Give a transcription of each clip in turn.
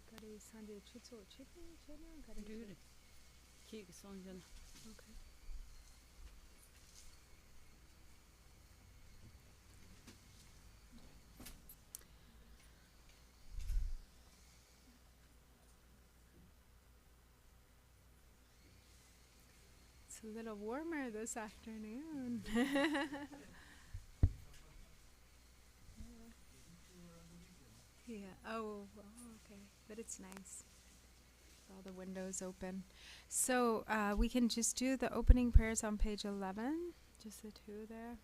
Kari sande chutso chipi chena kari. Dude, kik sonjan. Okay. It's a little warmer this afternoon. Yeah. Oh, okay. But it's nice. All the windows open. So we can just do the opening prayers on page 11. Just the two there.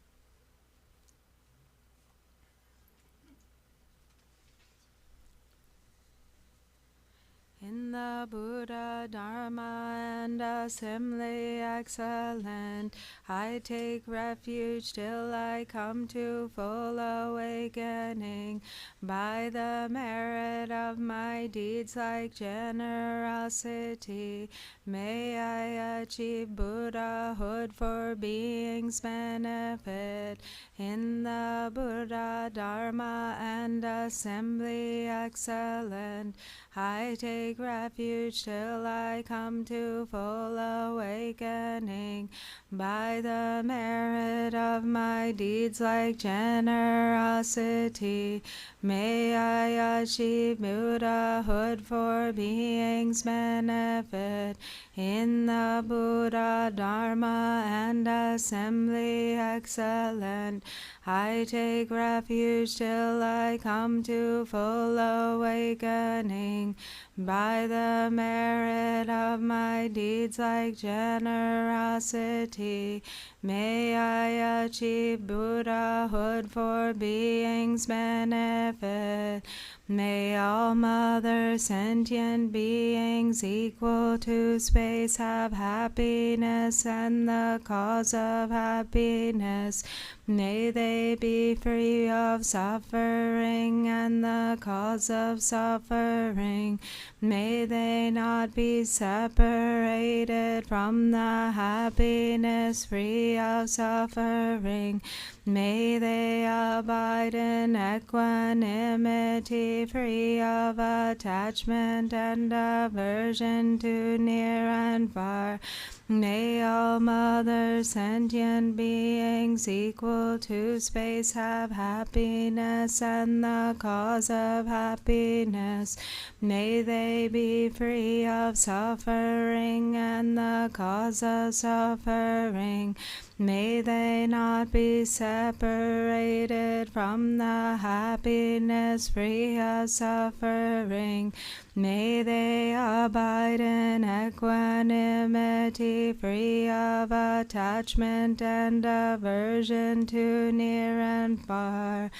In the Buddha, Dharma, and assembly excellent, I take refuge till I come to full awakening. By the merit of my deeds like generosity, may I achieve Buddhahood for being's benefit. In the Buddha, Dharma, and assembly excellent, I take refuge till I come to full awakening. By the merit of my deeds like generosity, may I achieve Buddhahood for being's benefit. In the Buddha, Dharma, and assembly excellent, I take refuge till I come to full awakening. By the merit of my deeds like generosity, may I achieve Buddhahood for being's benefit. May all mother sentient beings equal to space have happiness and the cause of happiness. May they be free of suffering and the cause of suffering. May they not be separated from the happiness free of suffering. May they abide in equanimity, free of attachment and aversion to near and far. May all mother sentient beings equal to space have happiness and the cause of happiness. May they be free of suffering and the cause of suffering. May they not be separated from the happiness free of suffering. May they abide in equanimity, free of attachment and aversion to near and far.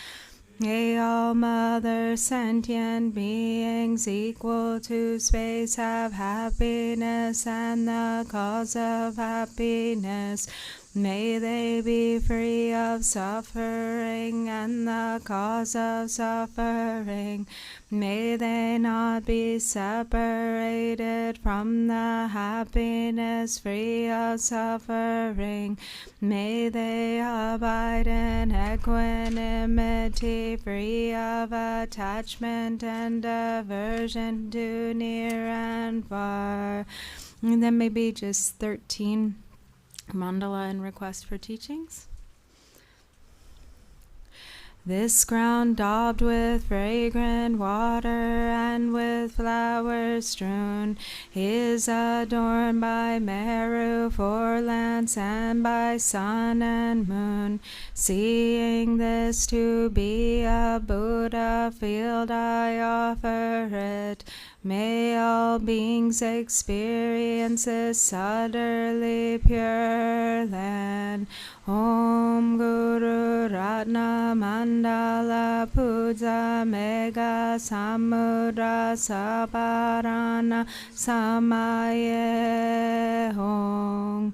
May all mother sentient beings equal to space have happiness and the cause of happiness. May they be free of suffering and the cause of suffering. May they not be separated from the happiness free of suffering. May they abide in equanimity, free of attachment and aversion to near and far. And then maybe just 13 mandala and request for teachings. This ground daubed with fragrant water and with flowers strewn is adorned by Meru forelands and by sun and moon. Seeing this to be a Buddha field, I offer it. May all beings experience this utterly pure land. Om Guru Ratna Mandala Puja Mega Samudra Saparana Samaye Hong.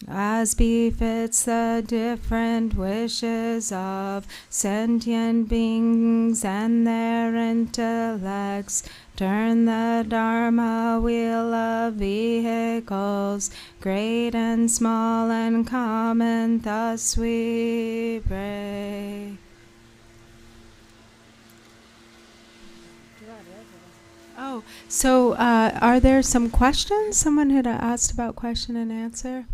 As befits the different wishes of sentient beings and their intellects, turn the Dharma wheel of vehicles, great and small and common, thus we pray. Oh, so are there some questions? Someone had asked about question and answer.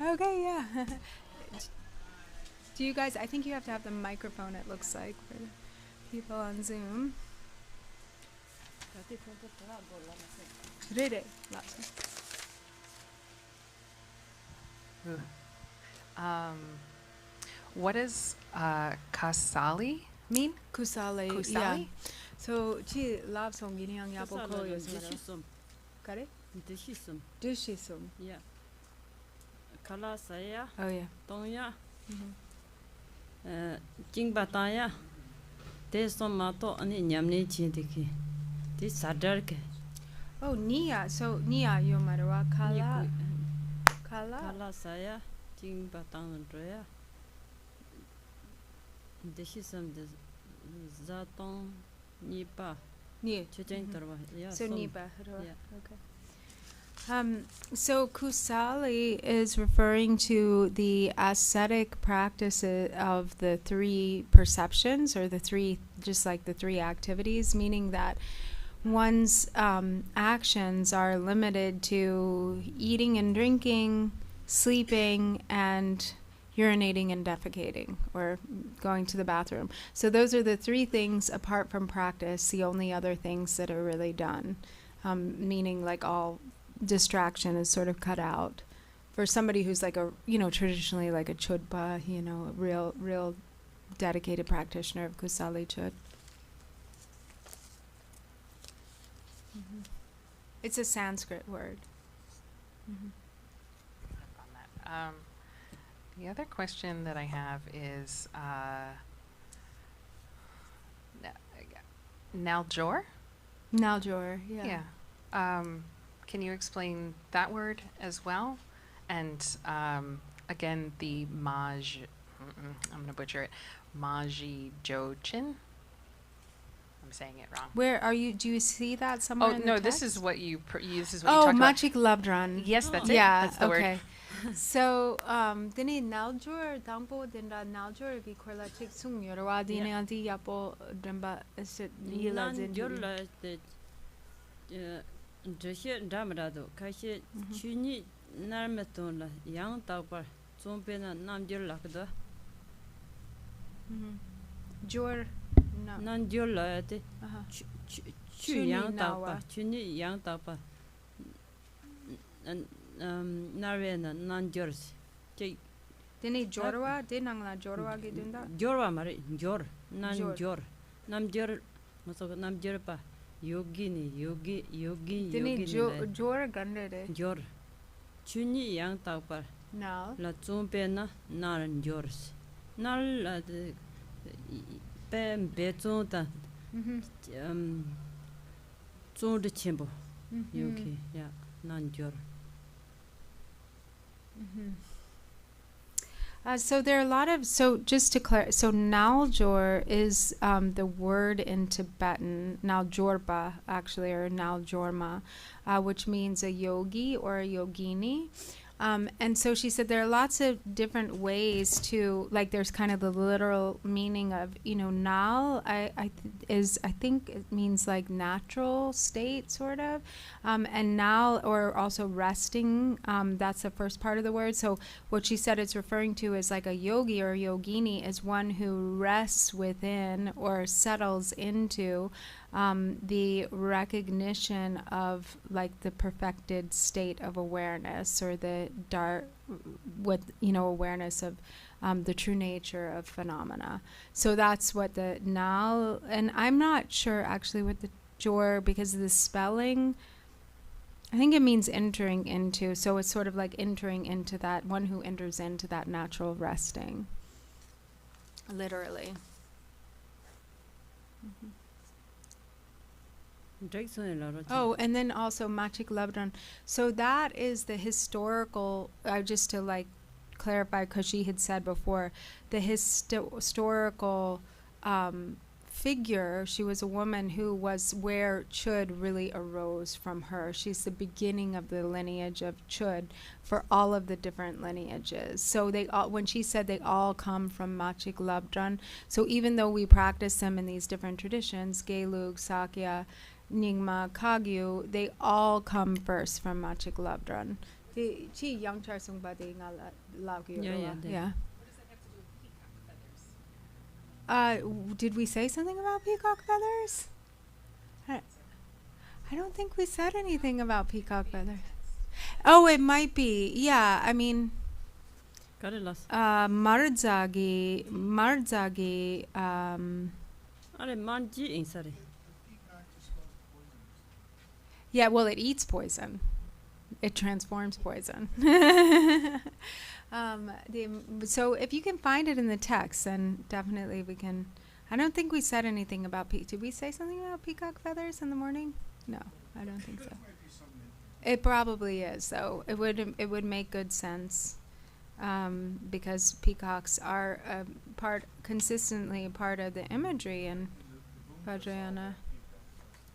Okay, yeah. Do you guys, I think you have to have the microphone, it looks like, for people on Zoom. Rede, What does kasali mean? Kusale, Kusali? yeah. So, chi lab song giniang yapo ko Kasala yosmero. dishisum. Kare? Dishisum. Dushisum. Yeah. Kala saya, Oh, yeah. tongya, Mm-hmm. jingbataya. Tesom mato ani nyamni chindiki. This sadarke. Oh, Nia. So, Nia yomarwa kala. Kala. Kala saya, jingbatang droya. Dishisum des zatong nipa. Nia. Chujeng tarwa. Yeah. So, som. Nipa. Yeah. Okay. So Kusali is referring to the ascetic practices of the three perceptions, or the three, just like the three activities, meaning that one's actions are limited to eating and drinking, sleeping, and urinating and defecating, or going to the bathroom. So those are the three things apart from practice, the only other things that are really done, meaning like all distraction is sort of cut out for somebody who's like a, traditionally like a chodpa, a real dedicated practitioner of Kusali Chod. Mm-hmm. It's a Sanskrit word. Mm-hmm. The other question that I have is Naljor? Naljor, yeah. Yeah. Can you explain that word as well? And again, the Maj, I'm going to butcher it, Maji Jochin? I'm saying it wrong. Where are you? Do you see that somewhere? Oh, in the no, text? this is what you this is what you talked about. Machik Labdran. Yes, that's it. Yeah, That's the okay. word. So, dini Naljor, dampo dinda Naljor vi korla chik sung yorwa dini anti yapo demba esit yila Nan zin. jorla de dreshe damrado kashi chuni narmeton la yang tawpar zompena nam jorla kda Jor, no. nan jorla de Chuni chu yang nawa. tawpar chuni yang tawpar narvena nan jors ke Dini jorwa, dinang la jorwa gi dinda. jorwa mare jor nan Jor. jor nam jor masok nam jor pa yogi Dini jor gande de. jor chuni yang tawpar Now. la zompe na naran jors nal la de pen bezonta zon de chimbo yogi ya nan jor So there are a lot of, so just to clarify, so Naljor is the word in Tibetan, Naljorpa actually, or Naljorma, which means a yogi or a yogini. And so she said there are lots of different ways to, like there's kind of the literal meaning of, Nal, I think it means like natural state sort of. And Nal, or also resting, that's the first part of the word. So what she said it's referring to is like a yogi or a yogini is one who rests within or settles into the recognition of like the perfected state of awareness, or the awareness of the true nature of phenomena. So that's what the Nal, and I'm not sure actually what the Jor, because of the spelling, I think it means entering into, so it's sort of like entering into that, one who enters into that natural resting, literally. Oh, and then also Machik Labdran. So that is the historical, just to like clarify, because she had said before, the historical figure. She was a woman who was where Chod really arose from her. She's the beginning of the lineage of Chod for all of the different lineages. So they all, when she said they all come from Machik Labdran, so even though we practice them in these different traditions, Gelug, Sakya, Nyingma, Kagyu, they all come first from Machik Labdran. Yeah. Did we say something about peacock feathers? I don't think we said anything about peacock feathers. Oh, it might be. Yeah, I mean, Marzagi, yeah, well, it eats poison. It transforms poison. So if you can find it in the text, then definitely we can. I don't think we said anything about did we say something about peacock feathers in the morning? No, I don't think so. It probably is, though. It would make good sense, because peacocks are consistently a part of the imagery in Vajrayana.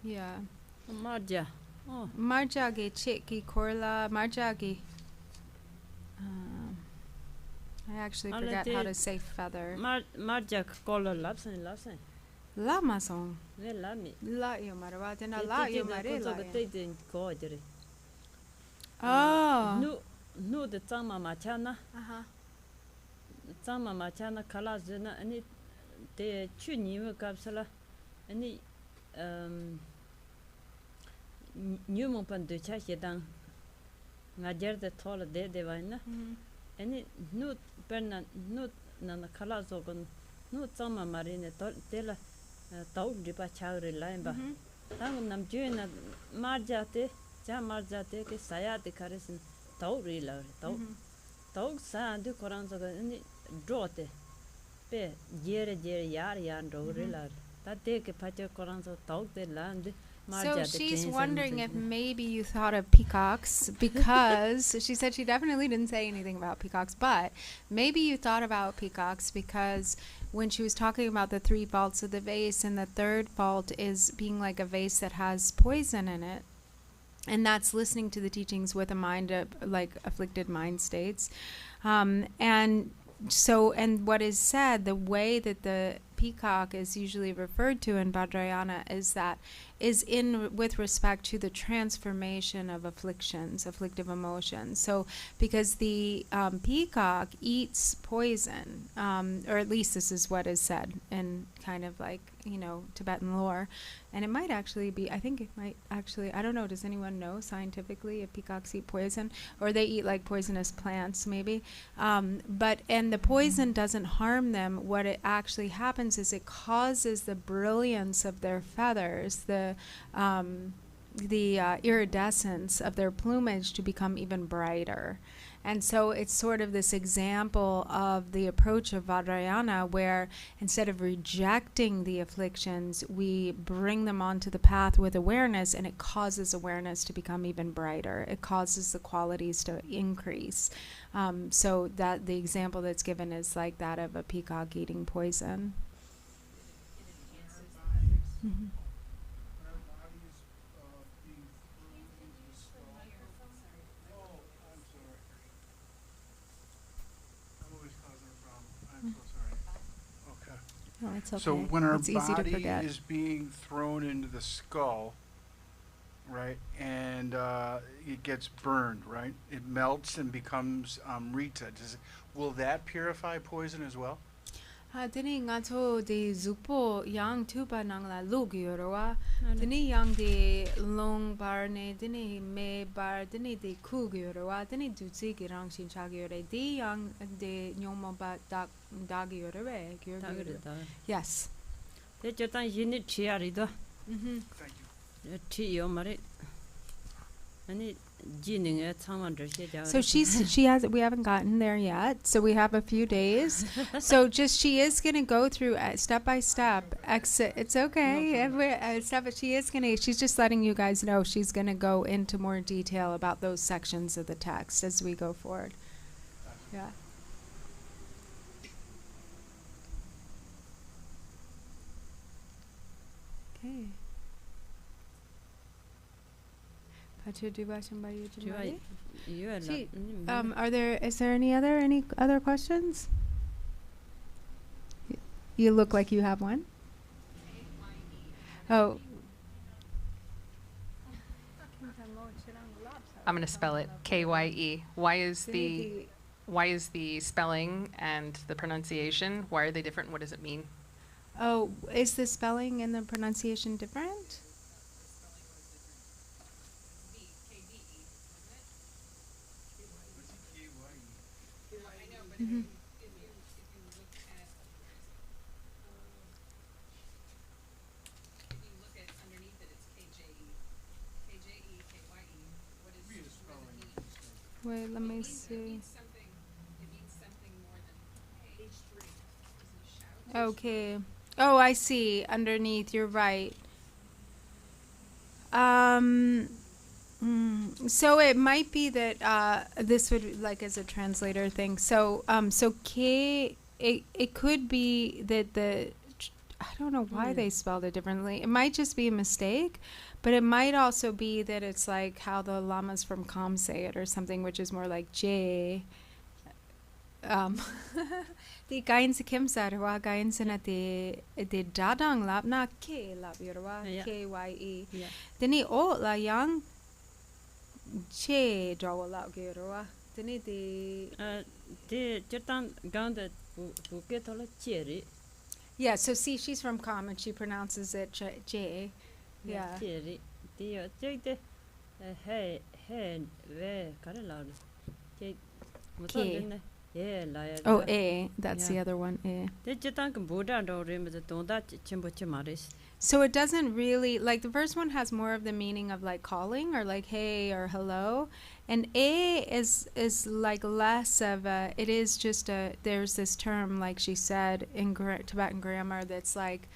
Yeah. Marja. Oh. Marjagi chiki korla marjagi. I actually forget how to say feather. Marja kola lapsen. Lama song. Ne lami. La yo marwa dena la yo mare la. Oh. Nu de tsama machana. Aha. Tsama machana kala zena ani te chuni kapsala ani nyumon pan de cha hedang ngajer de tola de vaina ani nu perna nu na kala zogon nu tsama marine de la tau dipa chagre laimba tang nam juena marjate ke saya de karesin tau rila tau sa de koran zoga ani drote pe jere yar ro rila ta de ke pacha koran zo tau de land. So she's wondering if maybe you thought of peacocks because she said she definitely didn't say anything about peacocks, but maybe you thought about peacocks because when she was talking about the 3 faults of the vase, and the 3rd fault is being like a vase that has poison in it. And that's listening to the teachings with a mind of like afflicted mind states. And what is said, the way that the peacock is usually referred to in Vajrayana is with respect to the transformation of afflictions, afflictive emotions. So because the peacock eats poison, or at least this is what is said in kind of like, Tibetan lore. And it might actually be, I don't know, does anyone know scientifically if peacocks eat poison? Or they eat like poisonous plants, maybe. And the poison doesn't harm them. What it actually happens is it causes the brilliance of their feathers, the iridescence of their plumage to become even brighter. And so it's sort of this example of the approach of Vajrayana where instead of rejecting the afflictions, we bring them onto the path with awareness, and it causes awareness to become even brighter. It causes the qualities to increase. So that the example that's given is like that of a peacock eating poison. Mm-hmm. Oh, it's okay. So when our it's easy to body forget. is being thrown into the skull, right, and it gets burned, right, it melts and becomes Rita. Will that purify poison as well? Dini ngato de zupo yang tuba nang la lugyorwa. Dini yang de long barne, dini me bar, dini de kugyorwa, dini dutsi girang shinchagyore, di yang de nyomo ba dagyore. Yes. Thank you. So we haven't gotten there yet, so we have a few days. So she is going to go through step by step. It's okay. She's just letting you guys know she's going to go into more detail about those sections of the text as we go forward. Yeah. Is there any other questions? You look like you have one. Oh. I'm going to spell it Kye. Why is the spelling and the pronunciation, why are they different? What does it mean? Oh, is the spelling and the pronunciation different? Mm-hmm. Wait, let me see. Okay. Oh, I see. Underneath, you're right. So it might be that this would like as a translator thing. So K, it could be that I don't know why they spelled it differently. It might just be a mistake, but it might also be that it's like how the lamas from Kham say it or something, which is more like J. The gain se kim sarwa gain se na the dadang lap na K lap yorwa Kye. Deni o la yang Che draw lap yorwa. Deni the Jatan Ganda Buketola Cherry. Yeah, so see, she's from Kham and she pronounces it J. Yeah. Cherry. The hey, where Karala. K. Yeah, liar. Oh, A. That's the other one, A. The Jatan Buddha don't remember that Chimbochimaris. So it doesn't really, like the first one has more of the meaning of like calling or like hey or hello. And A is like less of a, it is just there's this term, like she said, in Tibetan grammar that's like,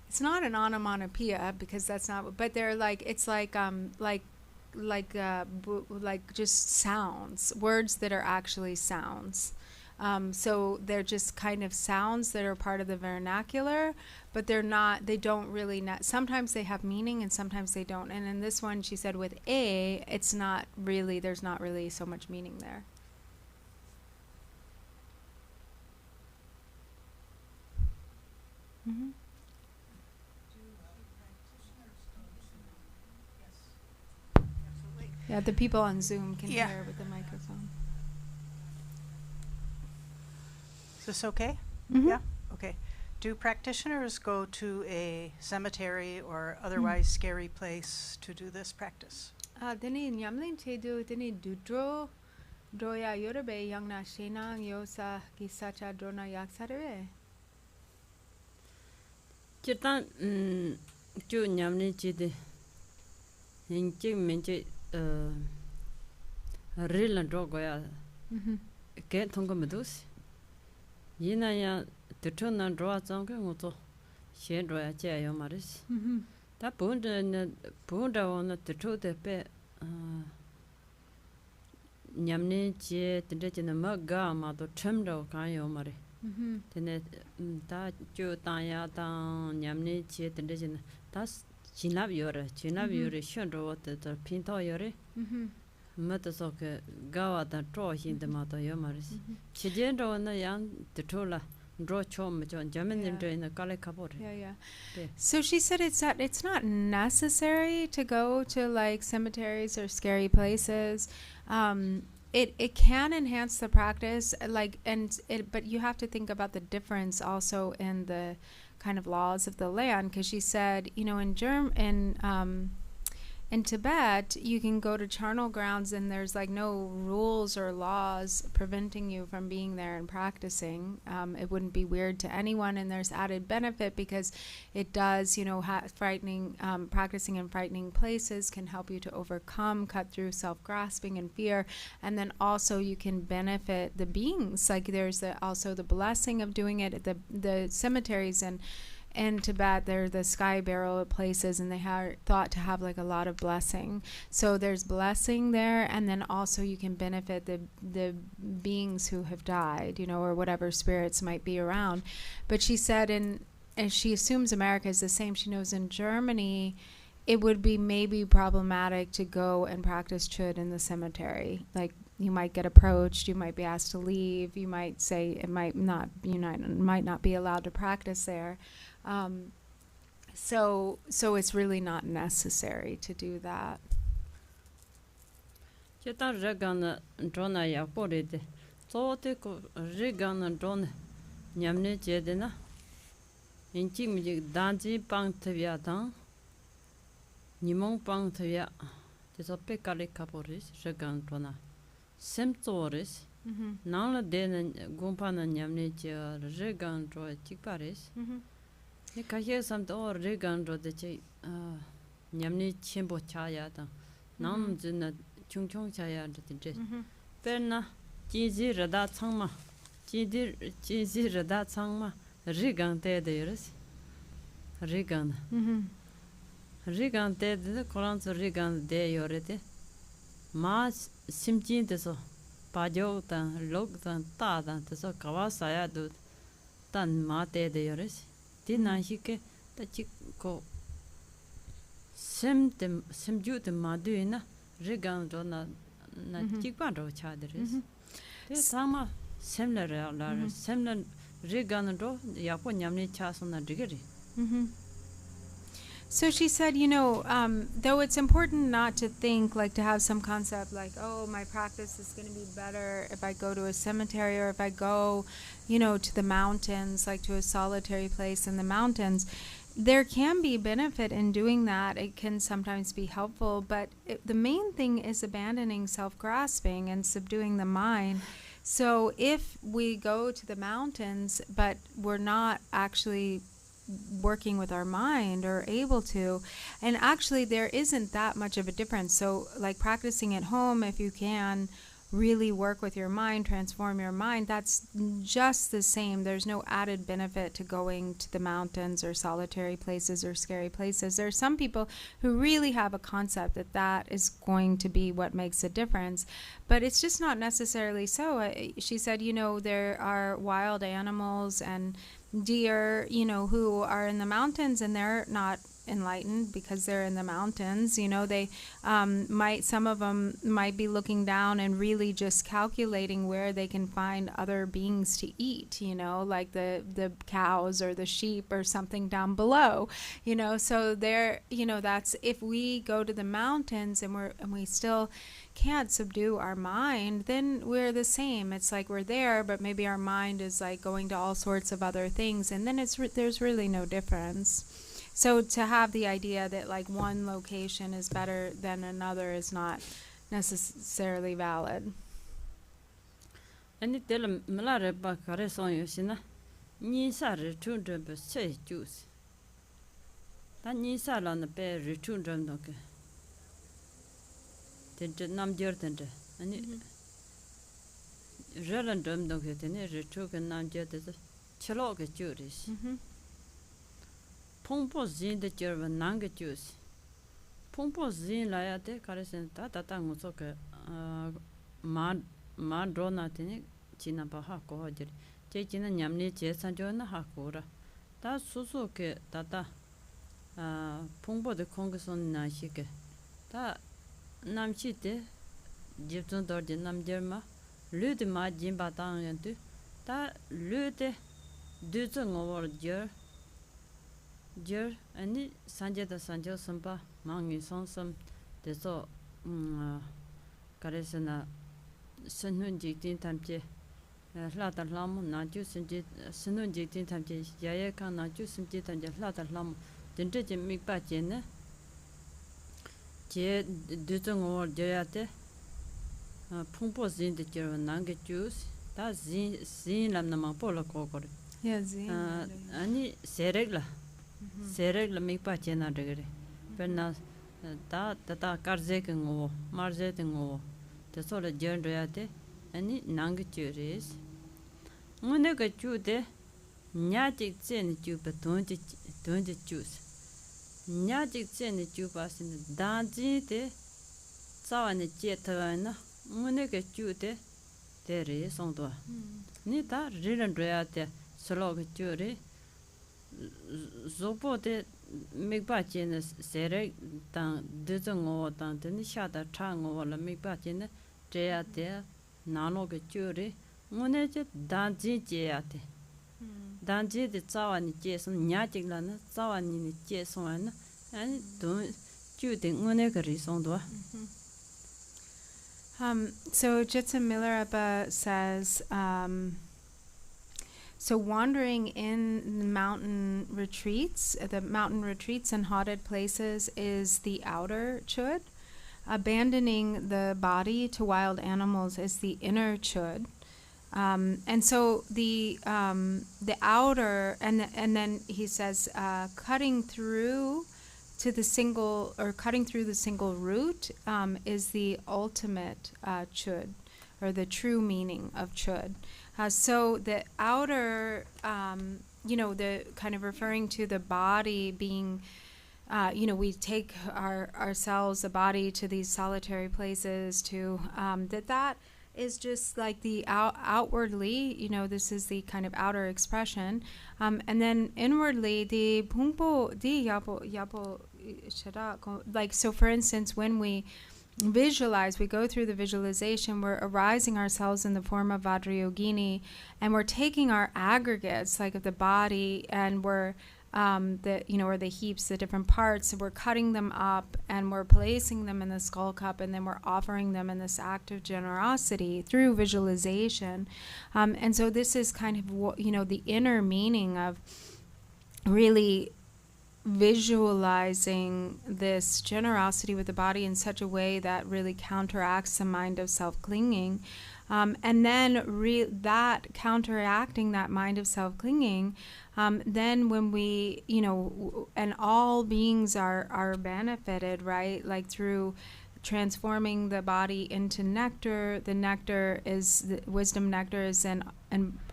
it's not an onomatopoeia because that's not, but they're like, it's like just sounds, words that are actually sounds. So they're just kind of sounds that are part of the vernacular, but they don't really, sometimes they have meaning and sometimes they don't. And in this one, she said with A, there's not really so much meaning there. Mm-hmm. Yeah, the people on Zoom can hear with the microphone. Is this okay? Mm-hmm. Yeah? Okay. Do practitioners go to a cemetery or otherwise scary place to do this practice? Dini nyamlin chedu dini dudro droya yorebe yangna shena yosa gisacha drona yaksare. Jatan Ju Nyamni Chidi Inchi Minchi Real and Drogoya get Tonga Medus. Yina ya the tune and draw zonga moto. She droya chayo maris. That Bunda on the two de pe Nyamni che the ditch in the mugga mato chimdo kayo mari. Then that Ju Tanya down Nyamni che the ditch in that's Chinab Yore, Shundro, the Pinto Yore. Metasoke Gawa that draw in the Mato Yomaris. Chijendo and the young the Tola draw chom John German in the Kale Kapor. Yeah. So she said it's not necessary to go to like cemeteries or scary places. It can enhance the practice, but you have to think about the difference also in the kind of laws of the land, because she said, in Tibet, you can go to charnel grounds and there's like no rules or laws preventing you from being there and practicing. It wouldn't be weird to anyone, and there's added benefit because it does, practicing in frightening places can help you to overcome, cut through self-grasping and fear, and then also you can benefit the beings. Like there's also the blessing of doing it at the cemeteries in Tibet. They're the sky burial places, and they are thought to have like a lot of blessing. So there's blessing there, and then also you can benefit the beings who have died, or whatever spirits might be around. But she said, and she assumes America is the same. She knows in Germany, it would be maybe problematic to go and practice Chod in the cemetery. Like, you might get approached, you might be asked to leave, you might say it might not, might not be allowed to practice there. So it's really not necessary to do that. Chetan regana drona ya poride. So te ko regana drone nyamne jedena. Inchi mi danji pang tevya tang. Nimong pang tevya. Teso pekale kaporis regan drona. Semtoris. Nangla dena gumpana nyamne je regan dro chikparis. Ye kaje samto or regan dro de che nyamne chembo chaya tang. Nang jina chung chaya de. Perna jizi rada changma. Jizi rada changma. Rigan te de yeres. Rigan. Rigan te de Koran so rigan de yorete. Ma simjin de so. Pajo tan log tan ta tan de so kawasaya du tan ma te de yeres. Ti na hike ta chik ko simju de ma du na rigan do na chikpan ro cha de res. Te sama semler la semler rigan do yapo nyamni cha so na digeri. So she said, though it's important not to think, like, to have some concept like, oh, my practice is going to be better if I go to a cemetery or if I go, to the mountains, like to a solitary place in the mountains. There can be benefit in doing that. It can sometimes be helpful, but the main thing is abandoning self-grasping and subduing the mind. So if we go to the mountains, but we're not actually working with our mind or able to, and actually there isn't that much of a difference. So like practicing at home, if you can really work with your mind, transform your mind, that's just the same. There's no added benefit to going to the mountains or solitary places or scary places. There are some people who really have a concept that that is going to be what makes a difference, but it's just not necessarily so. She said, there are wild animals and deer, who are in the mountains and they're not enlightened because they're in the mountains. They some of them might be looking down and really just calculating where they can find other beings to eat, like the cows or the sheep or something down below, so they're, that's, if we go to the mountains and we still can't subdue our mind, then we're the same. It's like we're there, but maybe our mind is like going to all sorts of other things, and then there's really no difference. So to have the idea that like one location is better than another is not necessarily valid. Ani tel malare ba kare son yosina ni sa return de be say juice. Ta ni sa la na be return de no ke. Te nam jer tende. Ani relan dum no ke tene return ke nam jer de chlo ke juris. Pongpo zin de jer nang ke juice. Pongpo zin la ya de kare sen ta nguso ke ma drona tene china ba ha ko jer che china nyamni che san jo na ha ko ra ta su ke ta pongpo de kong son na shi ke ta nam chi de jip zon dor de nam jer ma lu de ma jin ba ta yan tu ta lu de du zong over jer ani sanje da sanjo sampa mangi son sam de so kare sena Sunun Jiktin Tamche, Lata Lamu, Naju Sunun Jiktin Tamche, Yayaka Naju Simji Tamche, Lata Lamu, Dente Mikpa Jene, Je Duzung or Jayate, Pumpo Zin the Jero Nanga Juice, that's Zin Lam Namapola Kokor. Yeah, Zin. Ani Seregla Mikpa Jena Degre, Perna Tata Karzeking or Marzeting or. The sort of journey any nanga juries. Munega jude, Nyajik zen juba 20 juice. Nyajik zen jubas in the danji de Sawan jetavana, Munega jude, there is on the Nita, Rilan Reate, Solog jury, Zopo de mikpa chene sere tang dezongo tang den shada chango la mikpa chene treya te nano ge chure ngone je danji je ate danji de tsawani je son nyachigla na tsawani ni je son an ani do ju de ngone ge ri song do. So Jitsa Milarepa says, so wandering in the mountain retreats and haunted places is the outer chud. Abandoning the body to wild animals is the inner chud. And so the outer, and then he says, cutting through the single root is the ultimate chud, or the true meaning of chud. So the outer, the kind of referring to the body being, we take ourselves, the body, to these solitary places, to that is just like the outwardly, this is the kind of outer expression, and then inwardly the pungpo di yapo like, so for instance, when we visualize, we go through the visualization, we're arising ourselves in the form of Vajrayogini, and we're taking our aggregates, like of the body, and we're or the heaps, the different parts, we're cutting them up and we're placing them in the skull cup, and then we're offering them in this act of generosity through visualization. And so this is kind of the inner meaning of really visualizing this generosity with the body in such a way that really counteracts the mind of self-clinging. And then that counteracting that mind of self-clinging, then when we, and all beings are benefited, right? Like through transforming the body into nectar. The nectar is, the wisdom nectar is then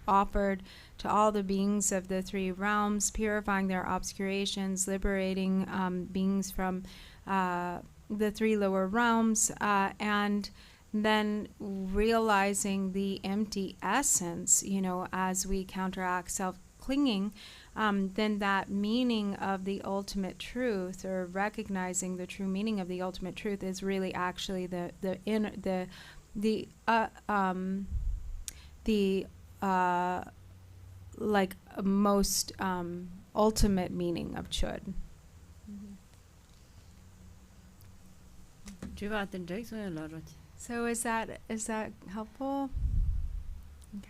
offered to all the beings of the three realms, purifying their obscurations, liberating beings from the three lower realms, and then realizing the empty essence, as we counteract self-clinging, then that meaning of the ultimate truth, or recognizing the true meaning of the ultimate truth, is really actually the like most ultimate meaning of chud. So is that helpful? Okay.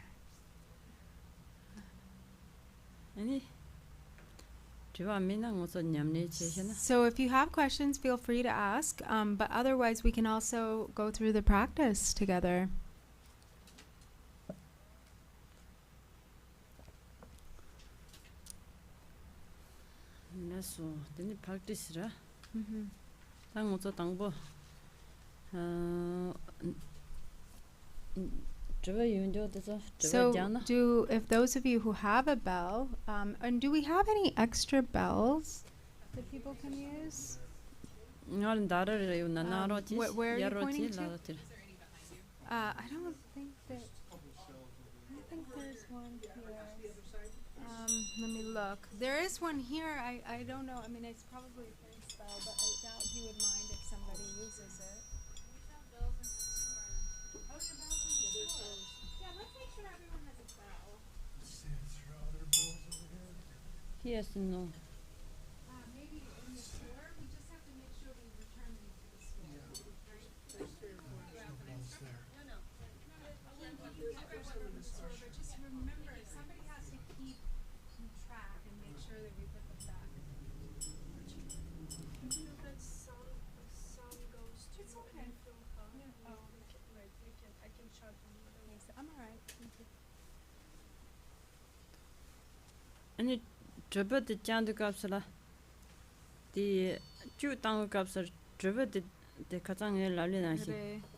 So if you have questions, feel free to ask. But otherwise, we can also go through the practice together. So then practice ra. So if those of you who have a bell, and do we have any extra bells that people can use? Where are you pointing to? I don't think there's one here. Let me look. There is one here. I don't know. I mean, it's probably a French bell, but I doubt he would mind if somebody uses it. Yeah, let's make sure everyone has a bell. Yes, no. Maybe in the store. We just have to make sure we return them to the store. There's 3 or 4 bells there. But just remember, somebody has to keep track and make sure that we put them back. That sound goes to It's okay. Yeah. Oh. I can shut them. I'm alright. Thank you. Any Tibet the Chandu capsula. The two tango capsule Tibet the Katang Lalina.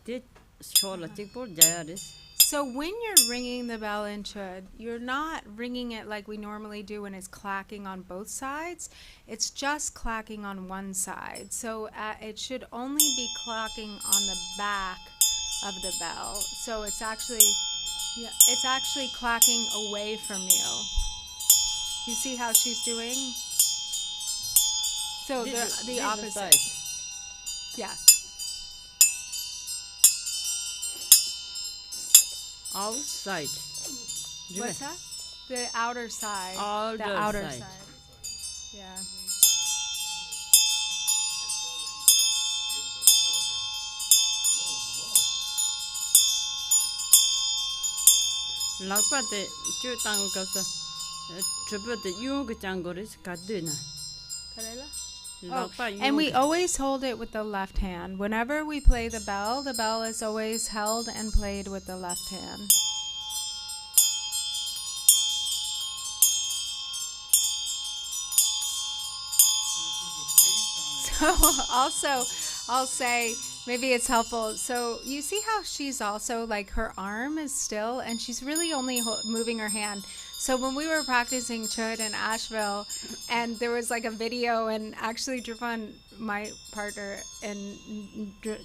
Did show a tickle diaries. So when you're ringing the bell in Chod, you're not ringing it like we normally do when it's clacking on both sides. It's just clacking on one side. So it should only be clacking on the back of the bell. So it's actually clacking away from you. You see how she's doing? So the opposite. Side. Yeah. Outside. What's that? The outer side. The Outer outer side. side. Yeah. Lakpa de chu tango kasa. Tripa de yung changoris kaduna. Karela? Lakpa And we always hold it with the left hand. Whenever we play the bell is always held and played with the left hand. So also, I'll say, maybe it's helpful. So you see how she's also like her arm is still and she's really only moving her hand. So when we were practicing Chod in Asheville, and there was like a video, and actually Drupon, my partner in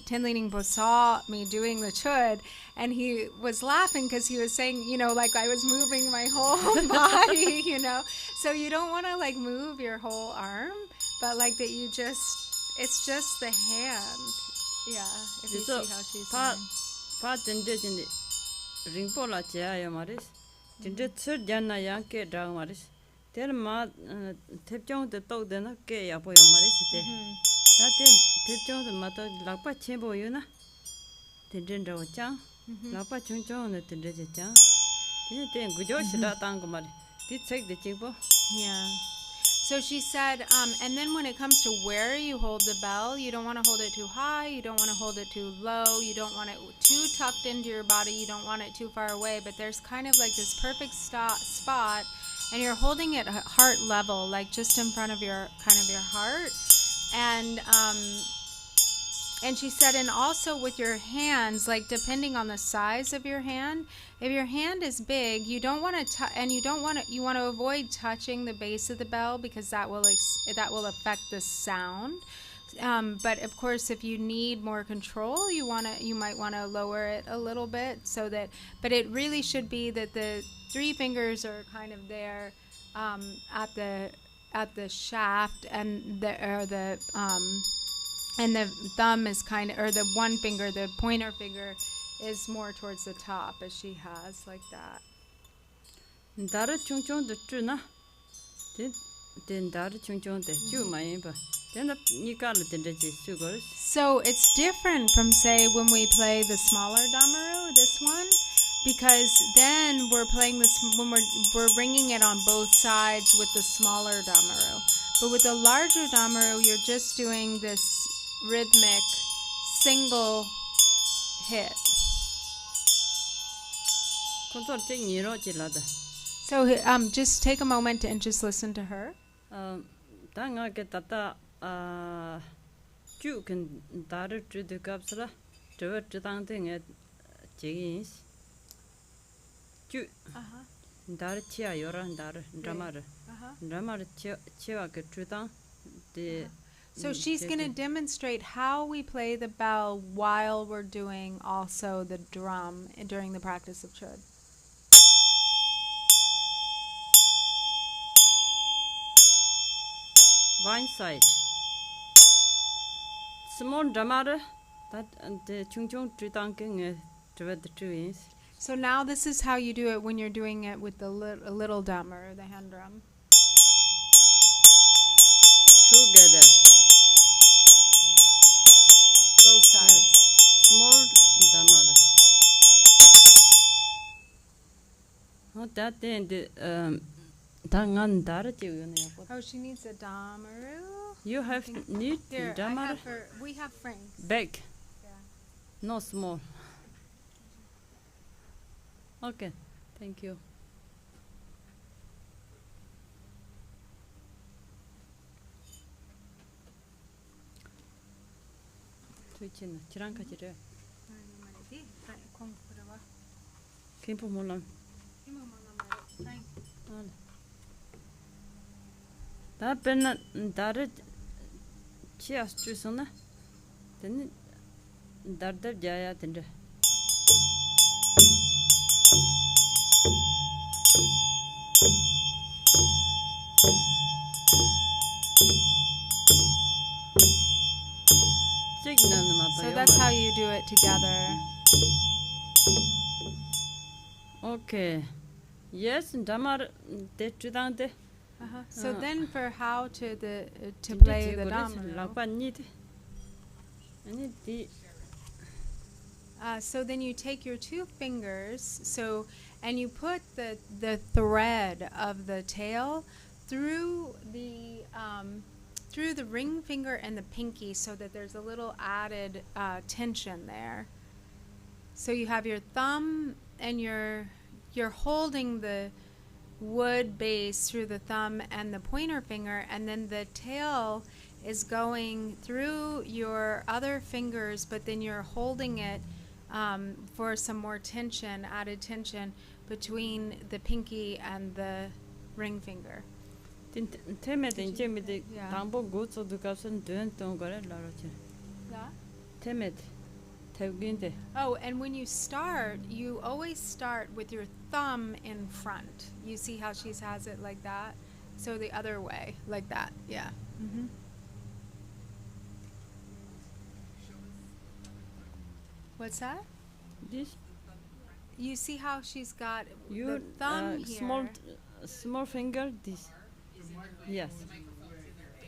Tenling Ningpo, saw me doing the Chod, and he was laughing because he was saying, you know, like I was moving my whole body, you know. So you don't want to like move your whole arm, but like that you just, it's just the hand. Yeah, if you see how she's doing. Pa tende jindi ringpo la chaya maris. Tende tsur janna yang ke drag maris. Tel ma tepchong de tok de na ke ya po ya maris te. Ta ten tepchong de ma to lakpa chenpo yu na. Tende draw chang. Lakpa chung chung na tende je chang. Tende ten gujo shira tang ko mari. Ti tsek de chingpo. Yeah. So she said, and then when it comes to where you hold the bell, you don't want to hold it too high, you don't want to hold it too low, you don't want it too tucked into your body, you don't want it too far away, but there's kind of like this perfect spot, and you're holding it at heart level, like just in front of your heart. And she said, and also with your hands, like depending on the size of your hand, if your hand is big, you don't want to, you want to avoid touching the base of the bell because that will affect the sound. But of course, if you need more control, you might want to lower it a little bit but it really should be that the 3 fingers are kind of there at the shaft and the thumb is kind of, or the one finger, the pointer finger is more towards the top as she has like that. Dara chung chung de chu na. Den dara chung chung de chu ma yin ba. Den ni ka le den de chu go. So it's different from say when we play the smaller damaru, this one, because then we're playing this when we're bringing it on both sides with the smaller damaru. But with the larger damaru, you're just doing this rhythmic single hit. So just take a moment and just listen to her. Tanga ke tata chu kan dar chu de kapsala chu tang ting et jis chu dar chia yora dar dramar chia ke chu tang de. So she's going to demonstrate how we play the bell while we're doing also the drum during the practice of Chod. One side. Small drummer that the chung chung tritanking the twins. So now this is how you do it when you're doing it with the little drum or the hand drum. Together. Both sides. Yes. Small drummer. Not that then the Oh, she needs a damaru. You have need Here, damaru. We have frames. Big. Yeah. No small. Okay, thank you. Twitching, chiranka chire. Kimpo mulam. Da penna dar chias chusona. Then dar jaya tendre. it together. Okay. Yes, damar de chudante. So then for how to To play the domino. Lapa need. Any the So then you take your two fingers, and you put the thread of the tail through the ring finger and the pinky, so that there's a little added tension there. So you have your thumb, and you're holding the wood base through the thumb and the pointer finger, and then the tail is going through your other fingers, but then you're holding it for some more tension, added tension between the pinky and the ring finger. Temet in Jimmy the Yeah. Tambo goods of the cousin don't go at Laroche. Yeah. Temet. Tevginte. Oh, and when you start, you always start with your thumb in front. You see how she has it like that? So the other way, like that. Yeah. Mm-hmm. What's that? This You see how she's got the you thumb here? small finger this. Yes.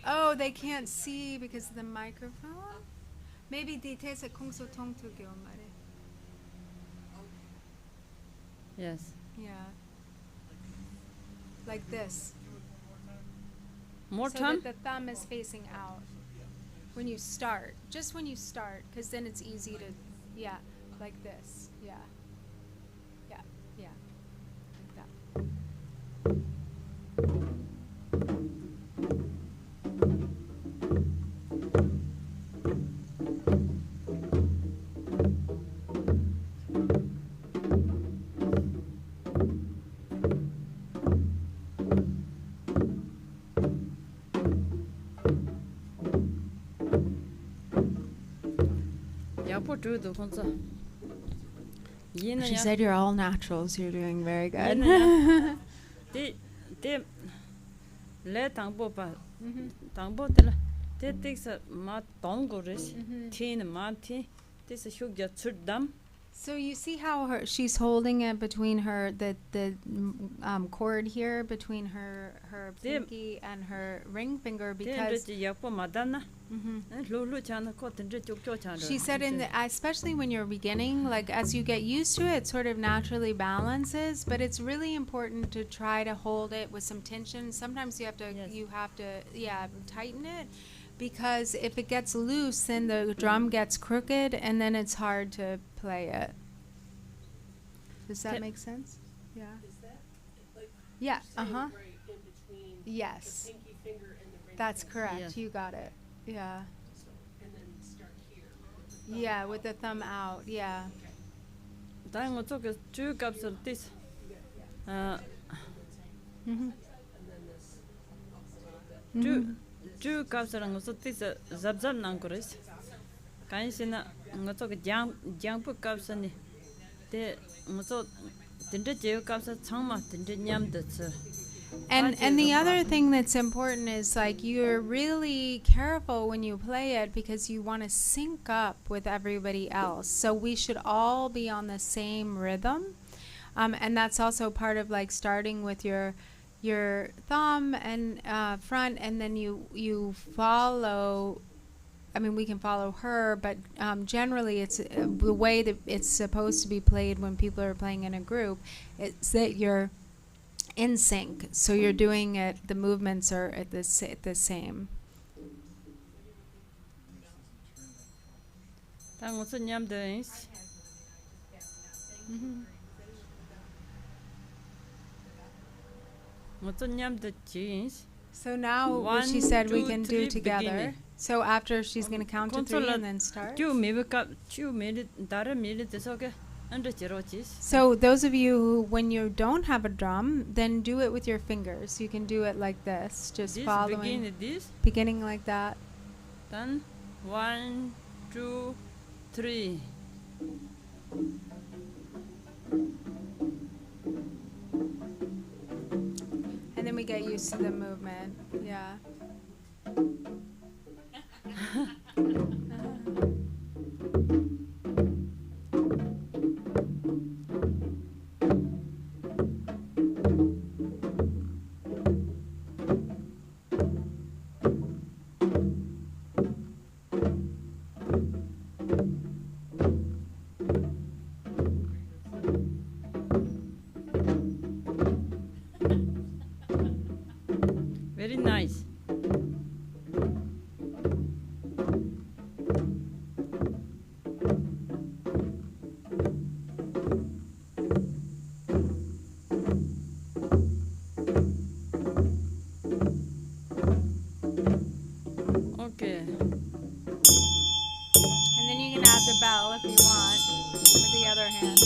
Oh, they can't see because of the microphone? Maybe details kungso tong to mare. Yes. Yeah. Like this. More So time? that the thumb is facing out. When you start. Just when you start, because then it's easy to, yeah, like this. Yeah. Yeah. Yeah. Like that. Yapo do the consa. Yin She said you're all naturals. You're doing very good. de le tangbo pa Mhm. tangbo de la de takes a ma dongorish Mhm. tin ma tin this is shugya tsurdam. So you see how she's holding it between the cord here between her Dim. pinky and her ring finger Because because yapo madana Mhm. lulu chana ko tinje chokyo chana. She said especially when you're beginning, like as you get used to it, it sort of naturally balances, but it's really important to try to hold it with some tension. Sometimes you have to Yes. tighten it, because if it gets loose, then the drum gets crooked and then it's hard to play it. Does that Te- make sense? Yeah. Is that like Yeah, saying uh-huh. right in between Yes. the pinky finger and the ring That's finger? correct. Yes. You got it. Yeah. So, and then start here. with the thumb Yeah, out. with the thumb out. Yeah. Dang what took two cups of this. Mhm. And then this up a little bit. Two cups of this zabzal nangoris. Kansina ngoto jang put cups and the ngoto didn't you cups of changma didn't yam that's And the other thing that's important is like you're really careful when you play it because you want to sync up with everybody else. So we should all be on the same rhythm. And that's also part of like starting with your thumb and front, and then you follow. I mean, we can follow her, but generally it's the way that it's supposed to be played when people are playing in a group. It's that you're in sync, so you're doing it. The movements are at the same. Dang what's a yam days. Mm-hmm. What's a yam the jeans? So now what she 1, said we 2, can 3 do together. beginning. So after she's going to count to 3 Consola- and then start. 2 minute dara minute is okay. And the cherochis. So those of you who, when you don't have a drum, then do it with your fingers. You can do it like this, just This following, begin this. beginning like that. Then 1, 2, 3. And then we get used to the movement. Yeah. nice. Okay. And then you can add the bell if you want with the other hand.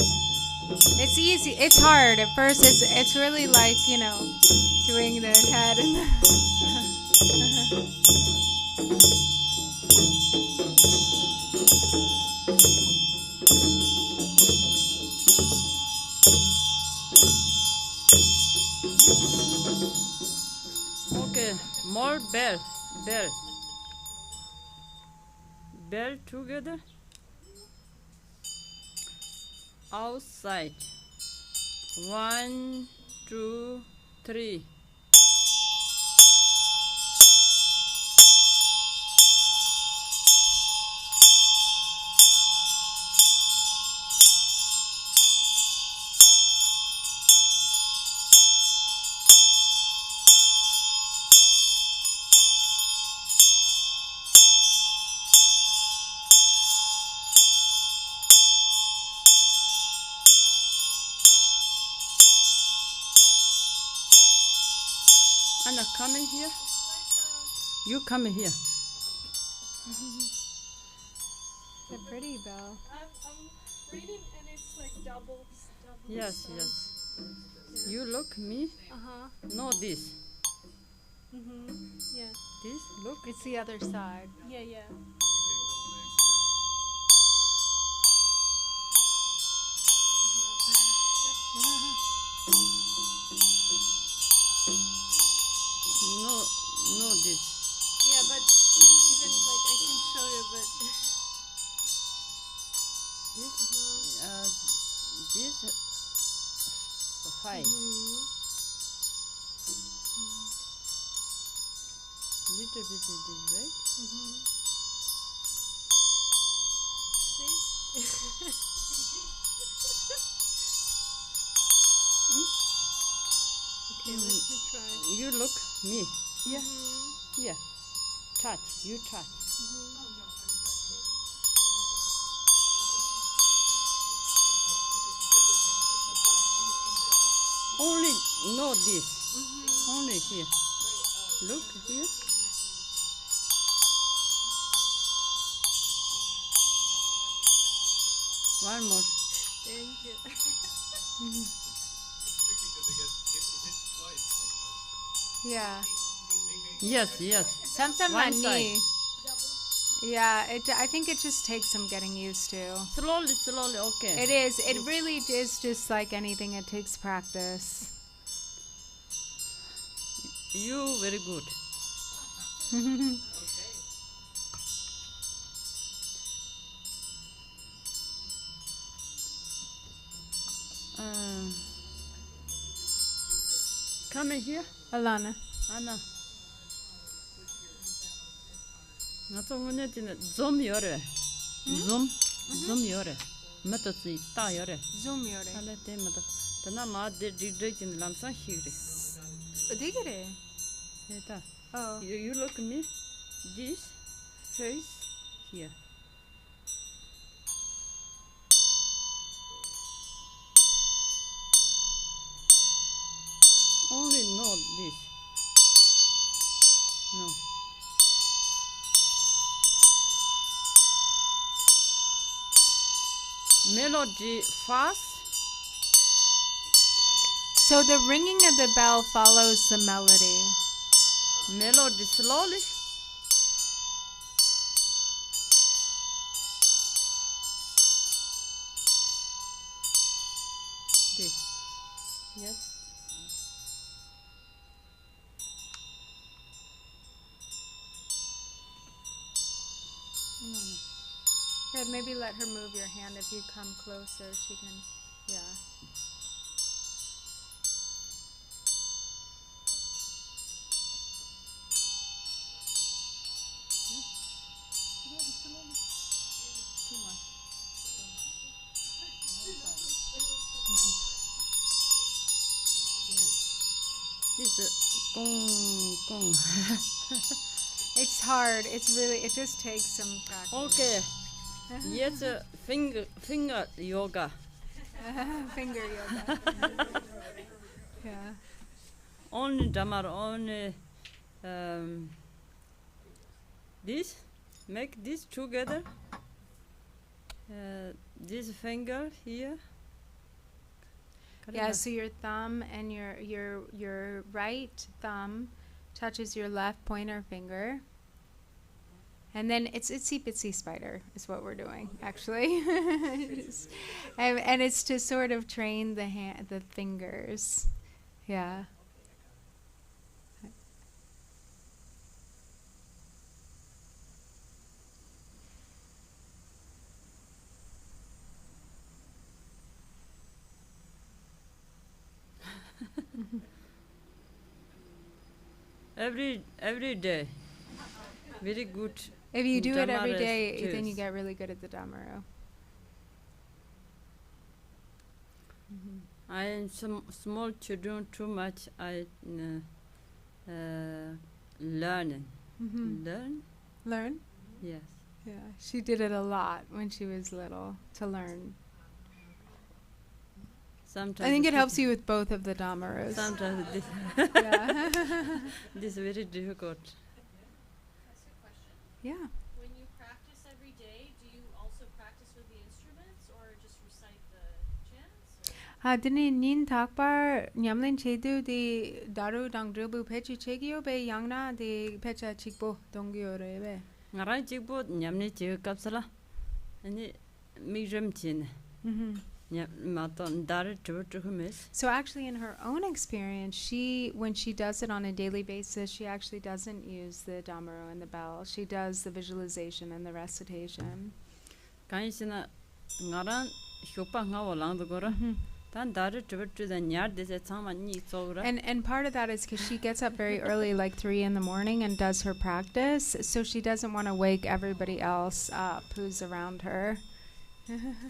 It's easy. It's hard at first. It's really like, you know, doing the head and the Okay, more bell. Bell together. Outside. 1, 2, 3. Anna, come in here. You come in here. It's a pretty bell. I'm reading and it's like doubles. Yes, sound. yes. You look me. Uh-huh. No, this. Yeah. This, look. It's the other side. Yeah. No, this. Yeah, but even like I can show you, but This, five. Little bit in this way. okay, let me try. You look me. Yeah. Here. Touch. You touch. Only no this. Only here. Look here. One more. Thank you. Yeah. Yes. Something One funny. Yeah, I think it just takes some getting used to. Slowly, okay. It is. It really is just like anything. It takes practice. You very good. Come in here, Alana. Anna. 나도 오늘 진짜 좀 열어. 좀 열어. 맞지? 다 열어. Zoom yore. 할래 때마다. 나 마데 디드진 람사 히그리. Digere. Eta. Oh. You look at me. This face here. Only not this. No. Melody fast. So the ringing of the bell follows the melody. Melody slowly. This. Yes. No. Good, maybe let her move your hand if you come closer. She can, yeah. This It's hard. It's really. It just takes some practice. Okay. Yes, finger yoga. Finger yoga. Yeah. Only Dhamma, only this. Make this together. This finger here. Yeah. So your thumb and your right thumb touches your left pointer finger. And then it's itsy bitsy spider is what we're doing actually, and it's to sort of train the fingers, yeah. Every day, very good. If you do it every Dhamma day, then you is- get really good at the Dhammaru. I am small children too much. I learning. Learn. Learn? Yes. Yeah, she did it a lot when she was little to learn. Sometimes I think it helps you with both of the Dhammarus. Sometimes this Yeah. this is very difficult. Ask a question. Yeah. When you practice every day, do you also practice with the instruments or just recite the chants? Dini nin takbar nyamlin chedu di daru dang drubu pechu chegio be yangna di pecha chikbo dongyo rebe. Ngarai chikbo nyamni chik kapsala. Ani migram chin. Maton dar chukumis. So actually in her own experience, when she does it on a daily basis, she actually doesn't use the Dhammaru and the bell. She does the visualization and the recitation. Kaisina ngaran shopa ngawo lang gora. Tan dar chubu the nyar this sama ni sogra. And part of that is because she gets up very early, like 3 in the morning, and does her practice. So she doesn't want to wake everybody else up who's around her.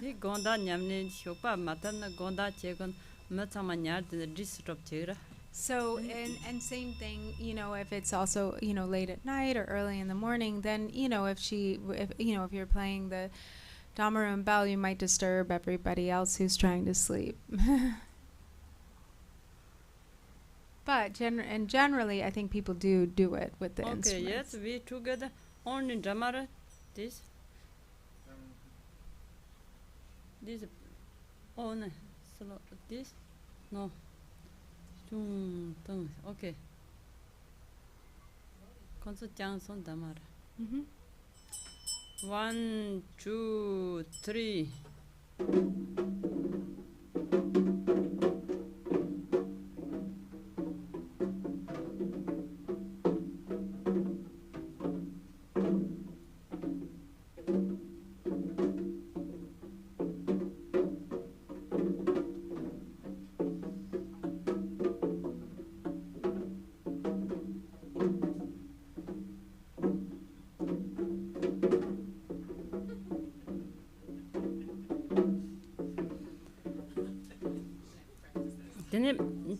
He gonda nyamni shopa matan gonda chegon matama nyar the disrupt chira. So and same thing, if it's also late at night or early in the morning, then if you're playing the Dhammaru and bell, you might disturb everybody else who's trying to sleep. But generally, I think people do it with the Okay, instruments. yes, we together only Dhamara this oh no slow this no okay konso chang son Dhamara 1 2 3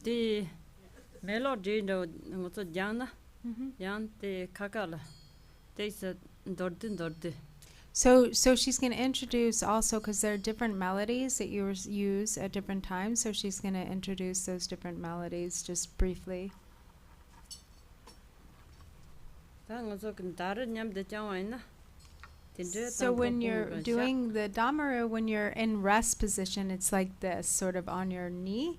the melody no so jana yan the kakala takes a dordin. So she's going to introduce also, because there are different melodies that you use at different times. So she's going to introduce those different melodies just briefly. So when you're doing the Dhammaru, when you're in rest position, it's like this, sort of on your knee,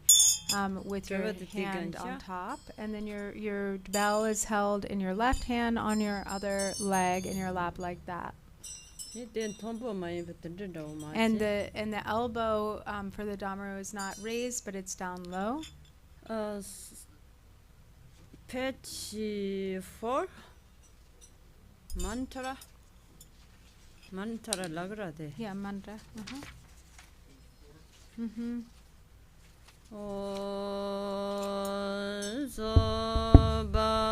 with your hand on top, and then your bell is held in your left hand on your other leg in your lap like that. And the elbow for the Dhammaru is not raised, but it's down low. Page 4 mantra lagra de. Yeah, mantra. O so ba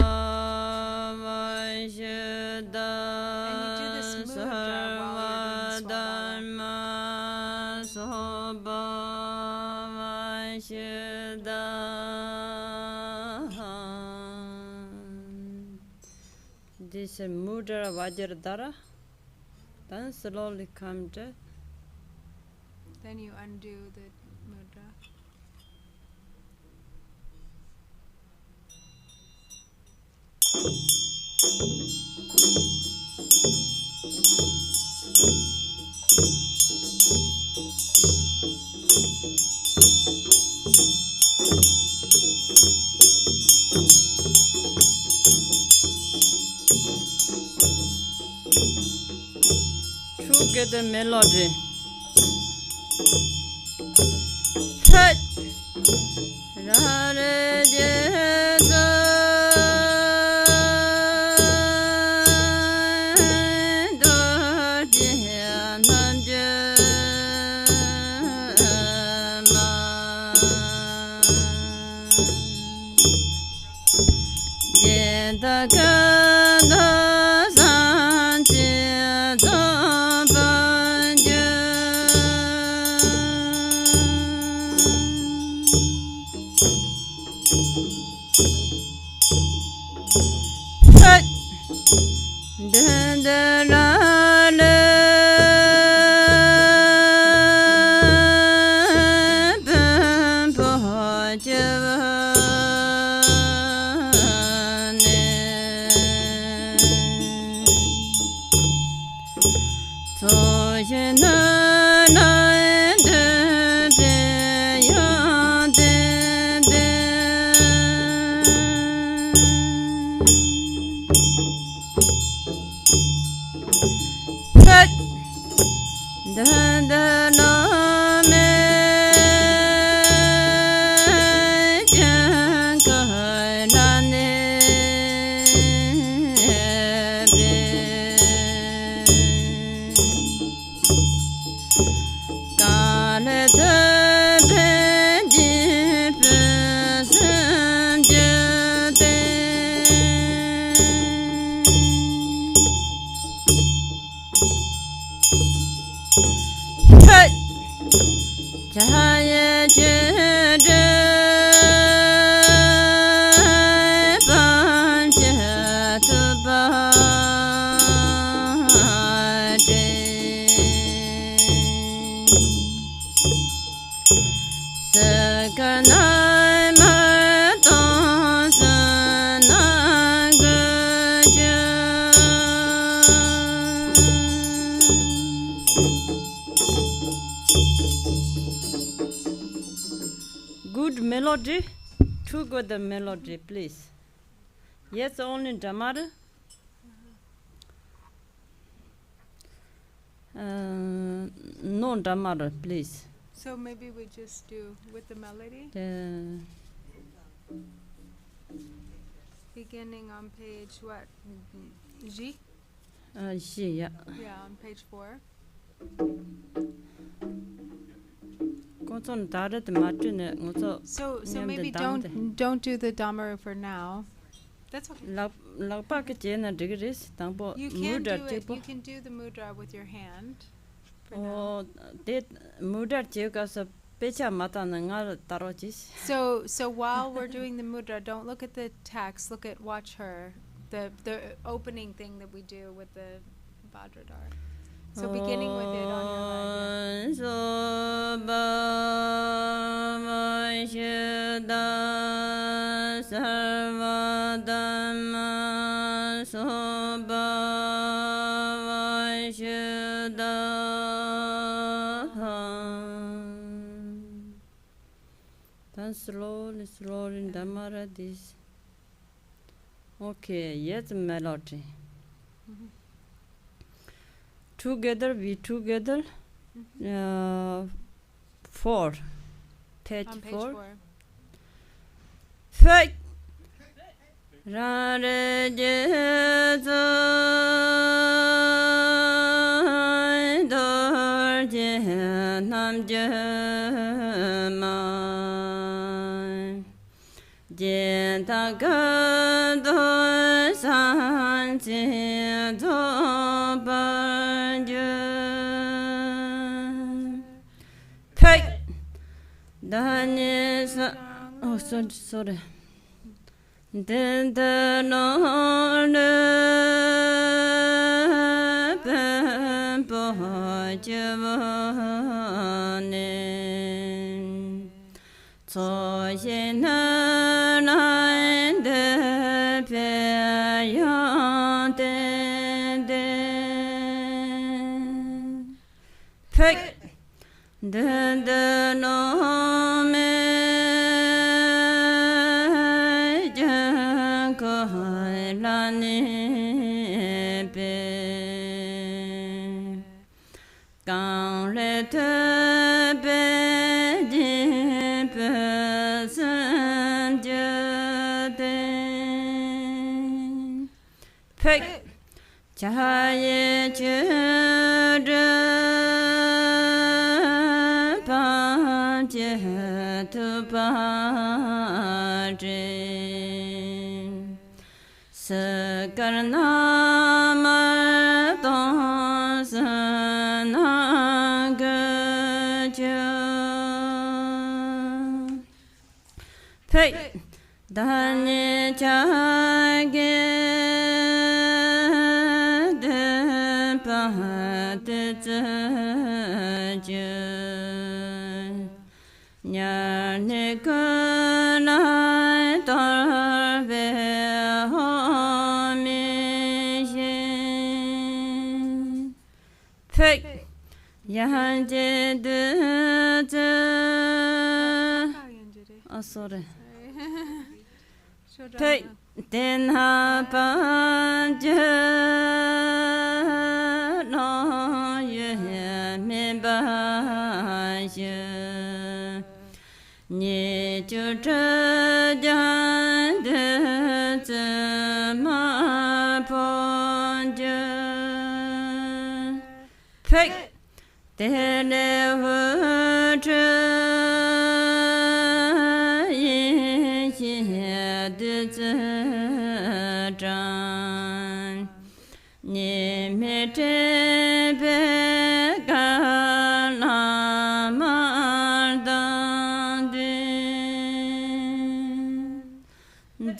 ma sheda. And you do the smooth job while you're doing Dharma so ba ma sheda. this mudra vajradhara, then slowly come down. Then you undo the mudra. Together melody. Hey! Rare jeta Good melody, too good the melody, please. Yes, only Damara. No Damara, please. So maybe we just do with the melody, beginning on page what? G? Yeah. Yeah, on page 4. So maybe don't do the Dhamma for now. That's okay. You can do it. You can do the mudra with your hand. For now. So while we're doing the mudra, don't look at the text. Watch her. The opening thing that we do with the Vajradhara. So beginning with it on your Then slowly Dhamara this. Okay, yes, melody. Together, we together. 4. Page on page 4. 4. Fight! Rare jeta nam jema jenta gado san jento banje Fight! Oh, sorry. Sorry. Should Take then happen no you me ba you need to ma pon take then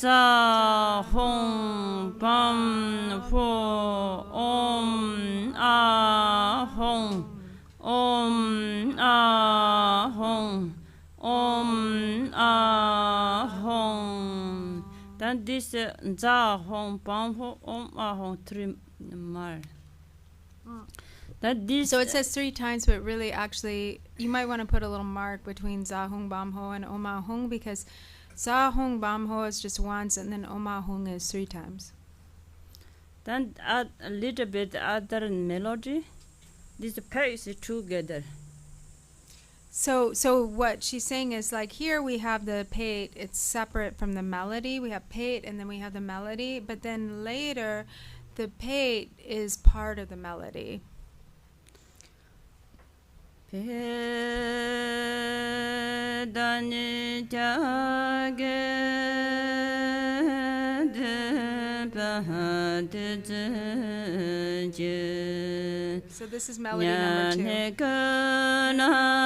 Za hong bam ho om a hong om a hong om a hong. Then this za hong bam ho om a hong 3 mar. That this So it says 3 times, but really, actually, you might want to put a little mark between Zahung Bamho and Omahung, because Zahung Bamho is just once, and then Omahung is 3 times. Then add a little bit other melody. This pace is together. So what she's saying is, like, here we have the pate, it's separate from the melody. We have pate and then we have the melody, but then later the pate is part of the melody. So this is melody number 2.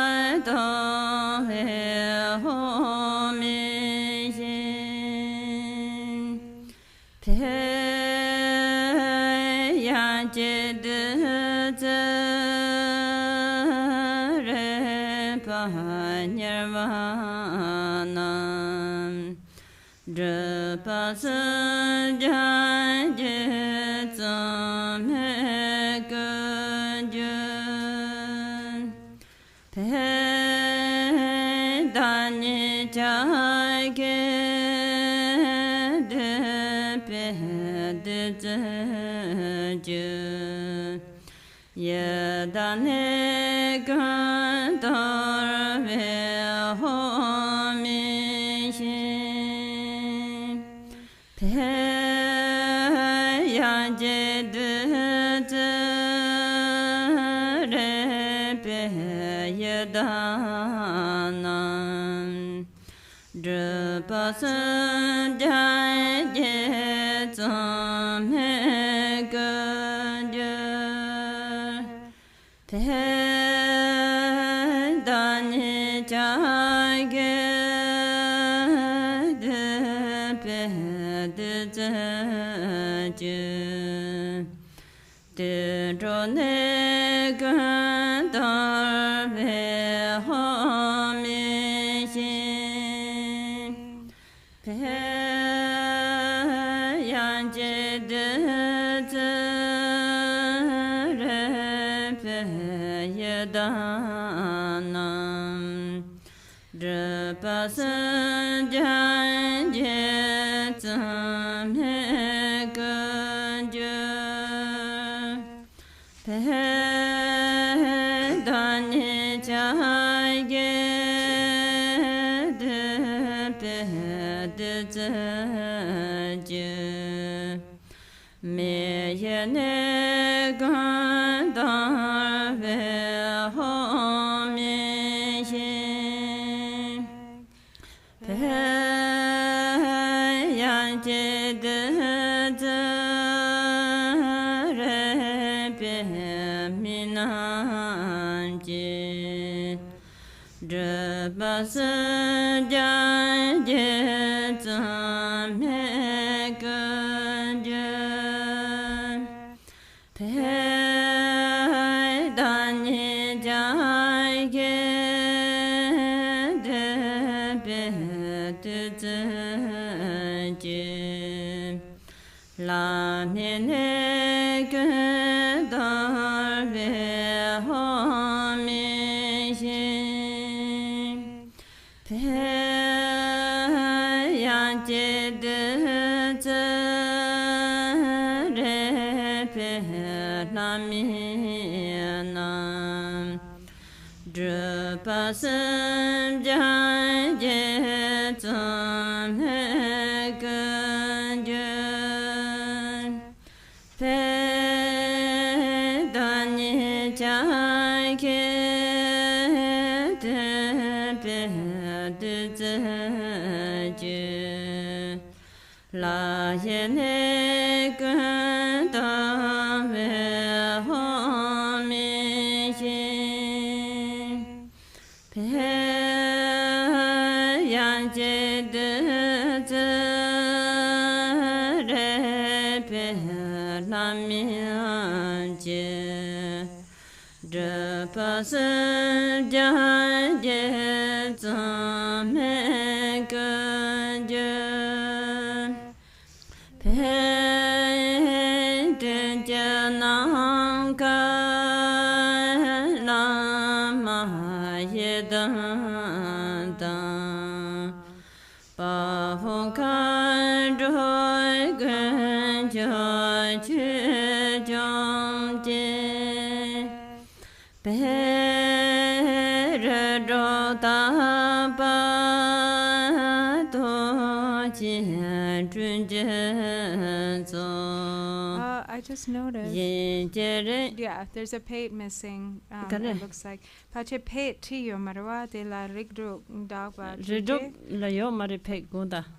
I just noticed. Yeah, there's a pate missing. It looks like. Pache pate tiyo marwa de la rigdro dagwa.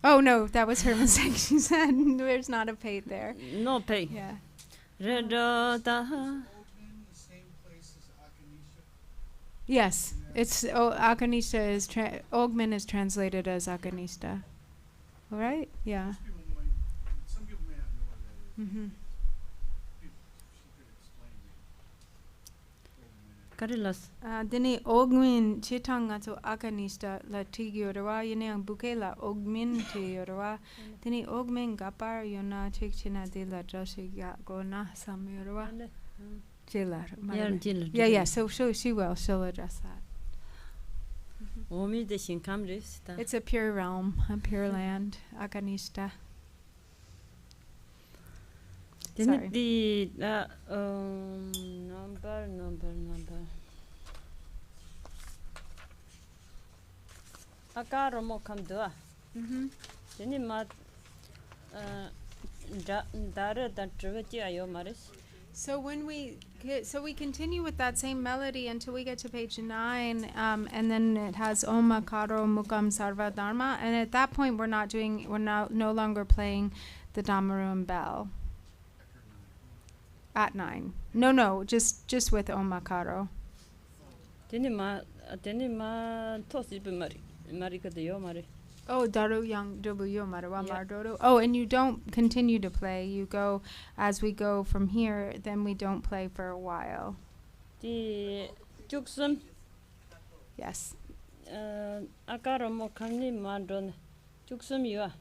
Oh no, that was her mistake. She said there's not a pate there. No pate. Yeah. Yes, it's Akanista is Ogmin is translated as Akanista. All right? Yeah. Some people may not know what that is. Mm-hmm. Karilas. Dini Ogmin chitanga to Akanista la tigyorwa yene ang bukela Ogmin tiyorwa. Dini Ogmin gapar yona chikchina de la joshiga gona samyorwa. Yeah. So she will. She'll address that. It's a pure realm, a pure land, Akanista. Sorry. The number. Akaro mo kam dua. Dini mat dare da triveti ayo maris. So we continue with that same melody until we get to page 9, and then it has Om Karo Mukam Sarva Dharma, and at that point we're no longer playing the Damarum bell. At 9. No, just with Om Karo. Dini ma tosi be mari ka de yo mari. Oh, daru yang W marawa Yeah. mardoru. Oh, and you don't continue to play. You go as we go from here. Then we don't play for a while. 디 죽숨 Yes. 아까로 뭐 강리 만든 죽숨이야.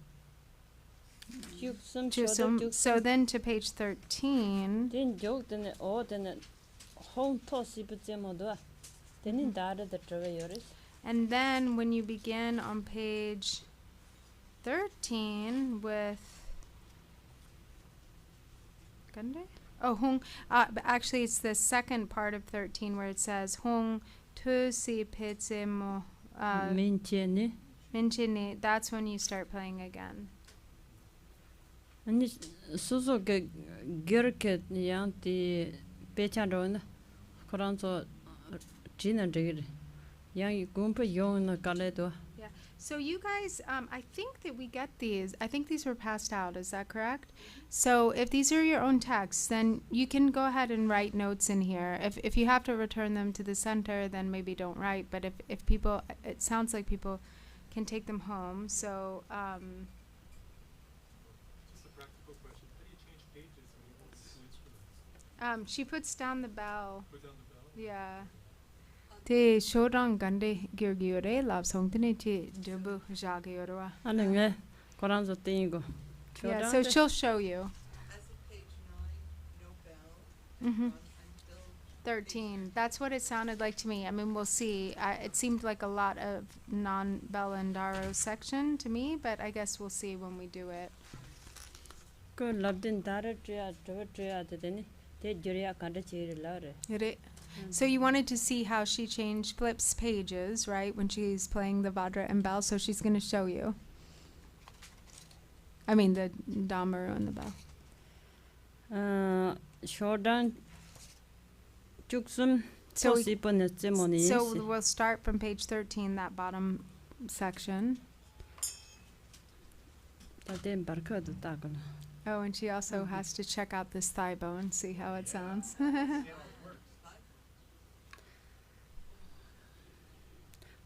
죽숨 So then to page 13. 된 적드네 어드네 홈토시 붙제모도 되는 다르다 들어요리. And then when you begin on page 13 with Gande? Oh, Hong. But actually, it's the second part of 13 where it says Hong tu si pitse mo 민체니 minchini. That's when you start playing again. 아니 수수게 겨렇게 양티 배차로는 그런서 지나들이 양이 군파 용은 갈래도 So you guys, I think that we get these. I think these were passed out. Is that correct? So if these are your own texts, then you can go ahead and write notes in here. If you have to return them to the center, then maybe don't write. But if people, it sounds like people can take them home. So Just a practical question. How do you change pages when you hold the two instruments? she puts down the bell. Put down the bell? Yeah. Te shodang gande gyore lab songtene te dubu jagyorwa. 아는게 그런서 띵고 Yeah, so she'll show you. As of page 9, no bell. Mhm. Until 13. That's what it sounded like to me. I mean, we'll see. It seemed like a lot of non-Belandaro section to me, but I guess we'll see when we do it. 그 랍든 다르트야 저트야 되더니 대 저리야 간다치를 라래. So you wanted to see how she flips pages, right, when she's playing the Vajra and bell, so she's going to show you. I mean, the Damaru and the bell. 쇼단 죽숨 So we- 토시번째 뭐니 So we'll start from page 13, that bottom section. 다들 embarked 따거나. Oh, and she also has to check out this thigh bone, see how it sounds.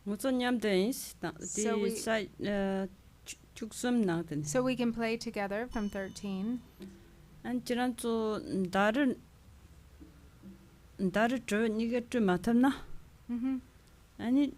무슨 냠데인스 So we- 디 사이 죽숨 나든. So we can play together from 13. 안 지난주 다른 저 니가 좀 맡았나? Mm-hmm. 아니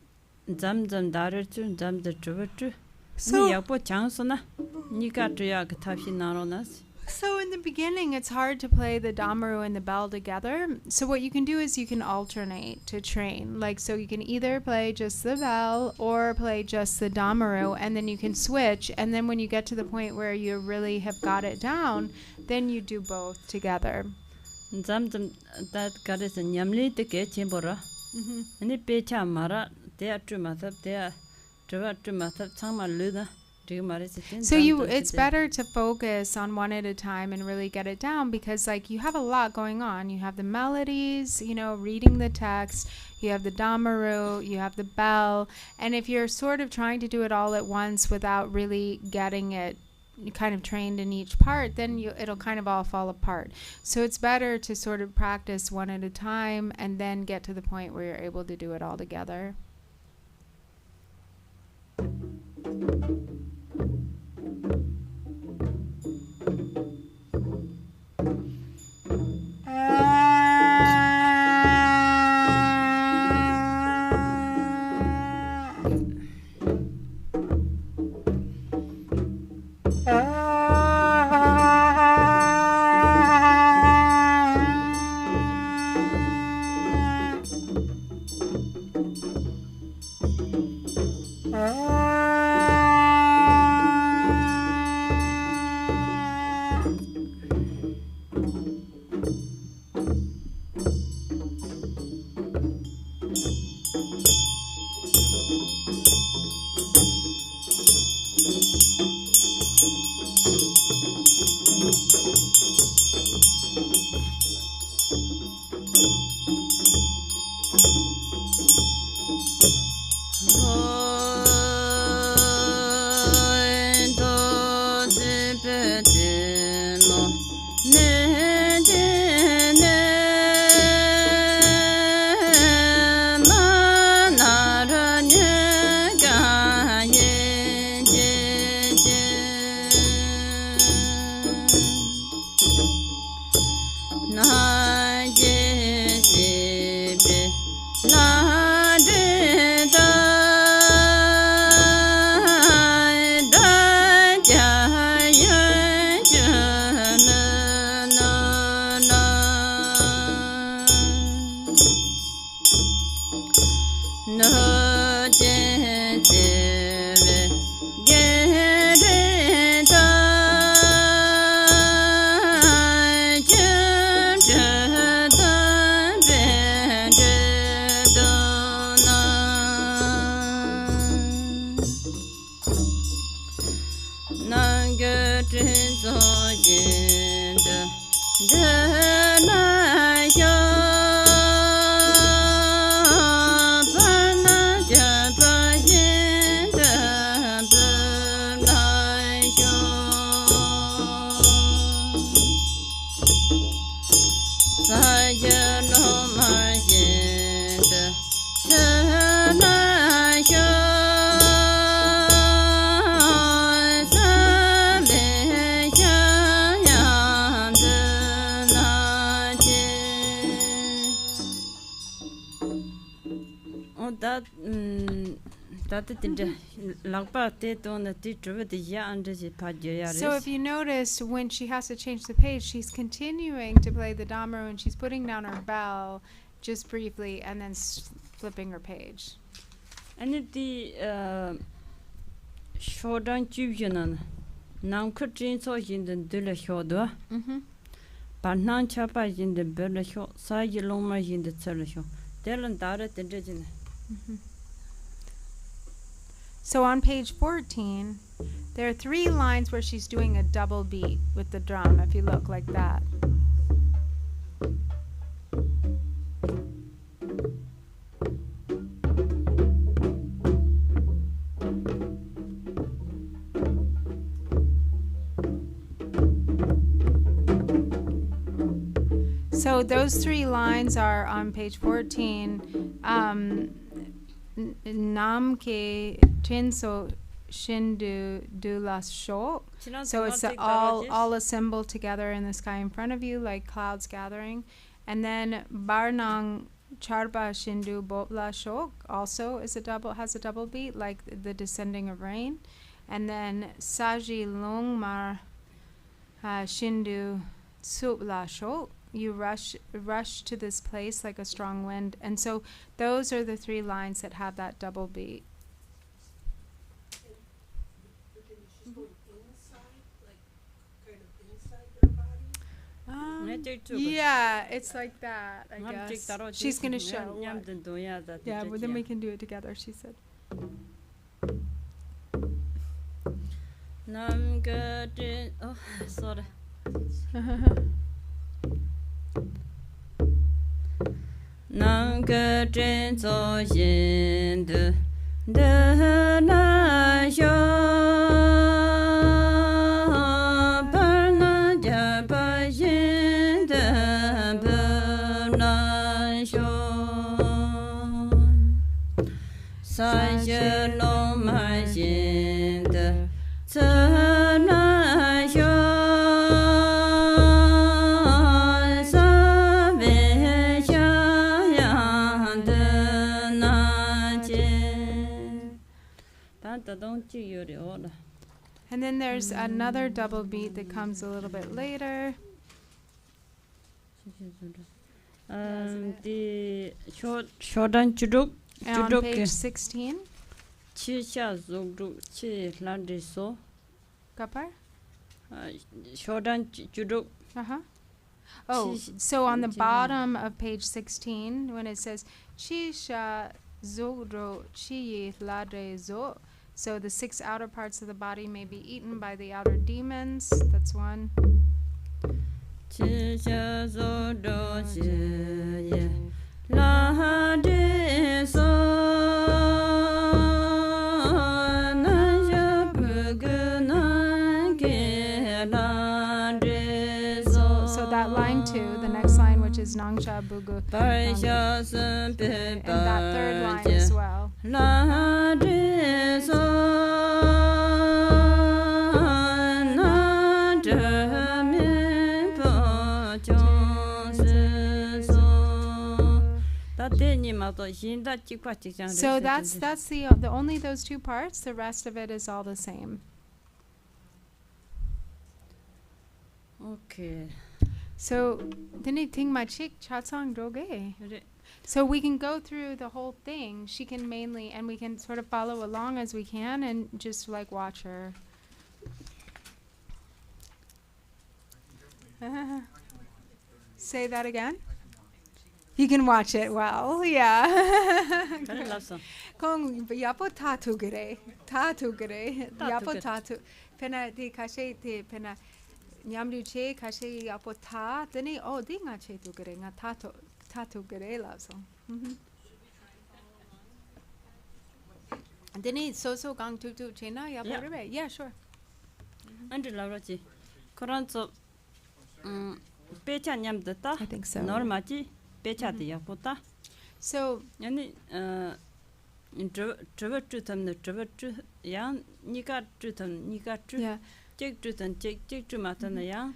잠잠 다를 줄 잠들 줄. So- 니 약보 장소나 니가 줘야 그 탑시 나로나스. So in the beginning, it's hard to play the damaru and the bell together. So what you can do is you can alternate to train. Like, so you can either play just the bell or play just the damaru, and then you can switch. And then when you get to the point where you really have got it down, then you do both together. 잠잠 다 가르서 냠리 되게 쳔보라. 아니 배차 마라 대야 좀 맡아 대야 저와 좀 맡아 정말 르다. 지금 말했을 땐 So it's better to focus on one at a time and really get it down, because like you have a lot going on. You have the melodies, reading the text, you have the damaru, you have the bell, and if you're sort of trying to do it all at once without really getting it kind of trained in each part, then it'll kind of all fall apart. So it's better to sort of practice one at a time and then get to the point where you're able to do it all together. So if you notice, when she has to change the page, she's continuing to play the damaru and she's putting down her bell just briefly and then flipping her page. And the Shodan Jubian Nam Kutrin so in the Dula Shodo, but non chapa in the Bella Show, Sai Loma in the Cellar Show. Delan Daret and Regina. So on page 14, there are 3 lines where she's doing a double beat with the drum, if you look like that. So those 3 lines are on page 14. Nam ke chinso shindu du la shok. So it's all assembled together in the sky in front of you, like clouds gathering. And then Barnang Charba Shindu Botla Shok also has a double beat, like the descending of rain. And then Saji Longmar Shindu Tsubla Shok. You rush to this place like a strong wind. And so those are the 3 lines that have that double beat. Yeah, it's like that, I guess. She's going to show. Yeah, well, then we can do it together, she said. Oh, sorry. Nam ge zhen zo yin de na xiao par na jia ba yin de bu na xiao sa ye lo ma yin de zhe na xiao And then there's another double beat that comes a little bit later. The Shodan Chuduk On page 16. Kapar? Shodan Chuduk. Oh, so on the bottom of page 16, when it says Chisha Zogro Chi Ladre Zo. So the 6 outer parts of the body may be eaten by the outer demons. That's one. So that line 2, the next line, which is Nangsha Bugu, and that 3rd line as well. So that's the only those 2 parts. The rest of it is all the same. Okay. So didn't think my chick chatsang droge. So we can go through the whole thing. She can mainly, and we can sort of follow along as we can, and just like watch her. Say that again. You can watch it well, yeah. Kong yapo tatu gre. Tatu gre. Yapo gre. tatu. Pena di kashe di pena nyamdu che kashe yapo ta. Deni oh di nga che tu gre nga tatu gre la so. Deni so gang tu che na yapo Yeah. rebe. Yeah, sure. Andi lavrachi. Koranzo pecha nyamdata. I think so. Normachi pecha de yapota. So Yani trava trutam the trava tru yang nika trutam nika tru. yeah. Check trutam check tru matana yang.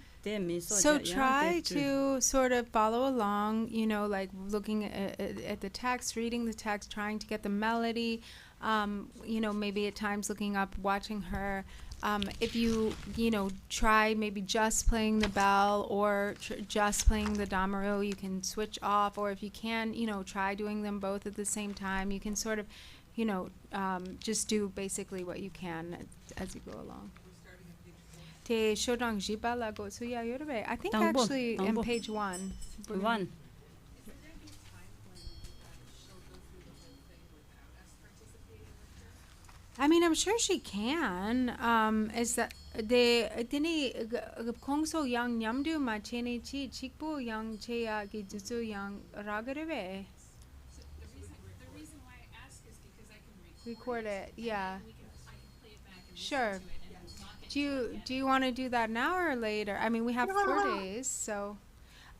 So try to sort of follow along, you know, like looking at the text, reading the text, trying to get the melody, you know, maybe at times looking up, watching her. If you know, try maybe just playing the bell or just playing the damaro, you can switch off. Or if you can, you know, try doing them both at the same time. You can sort of, you know, just do basically what you can as you go along. Te shodang jiba la go suya yorbe. I think Tangbo, actually in tangbo. page 1. One. I mean, I'm sure she can. Is that de dini kongso yang nyamdu ma chene chi chikpo yang cheya ki jutsu yang ragarebe. The reason why I ask is because I can Record it, yeah. I can play it back and Sure. listen to it and not get Do you want to do that now or later? I mean, we have 4 days, so.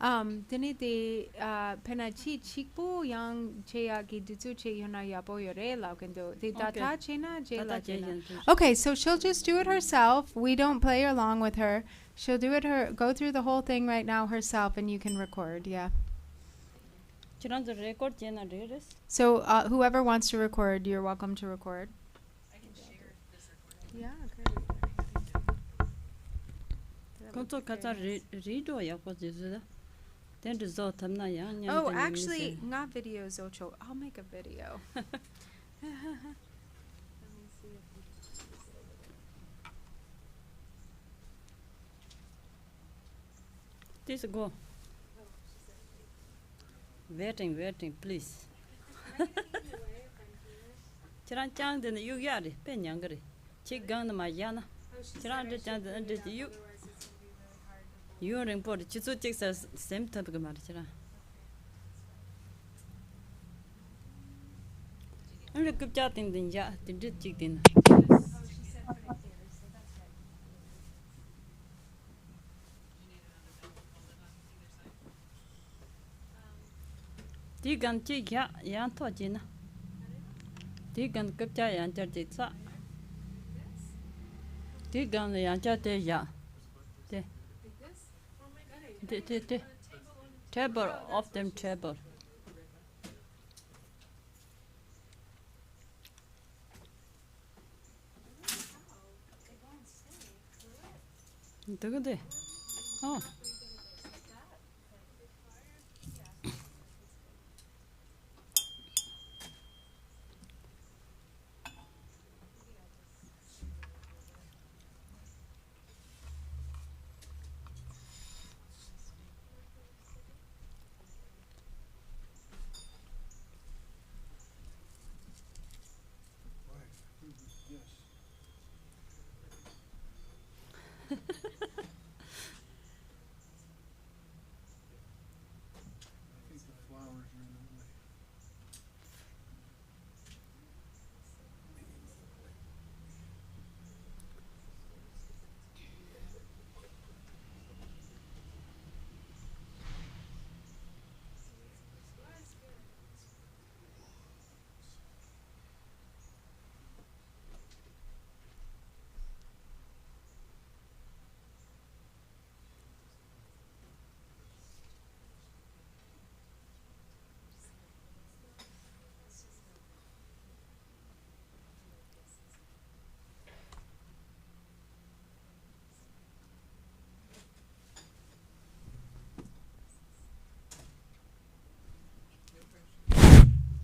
Dini de penachi chikpo yang cheya ki jutsu che yona yapo yore la kendo de data chena je la chena. Okay, so she'll just do it herself. We don't play along with her. She'll do it go through the whole thing right now herself, and you can record. Yeah. Chiranzo record jena reres. So whoever wants to record, you're welcome to record. I can share this recording. Yeah, great. Konto kata rido yapo jizuda. Then result tamna yang. Oh, actually, not videos, Ocho. I'll make a video. This go. Waiting, please. Chiran chang den yu yari pen yangari. Chi gang ma yana. Chiran de chang den de yu. You ring por chizu chik same type of matter chira. And the good chat in the ya did chick din. Di gan chik ya yan to jina. Di gan good chat yan chitsa. Di gan yan chat ya. The table of them table. Look at that. Oh.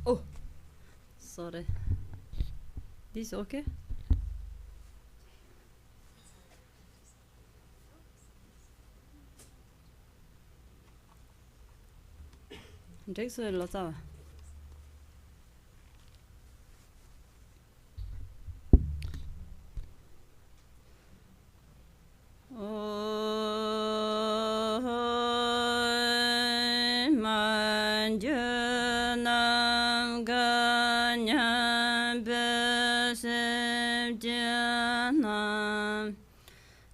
Oh, sorry. This okay? Drink so lots of.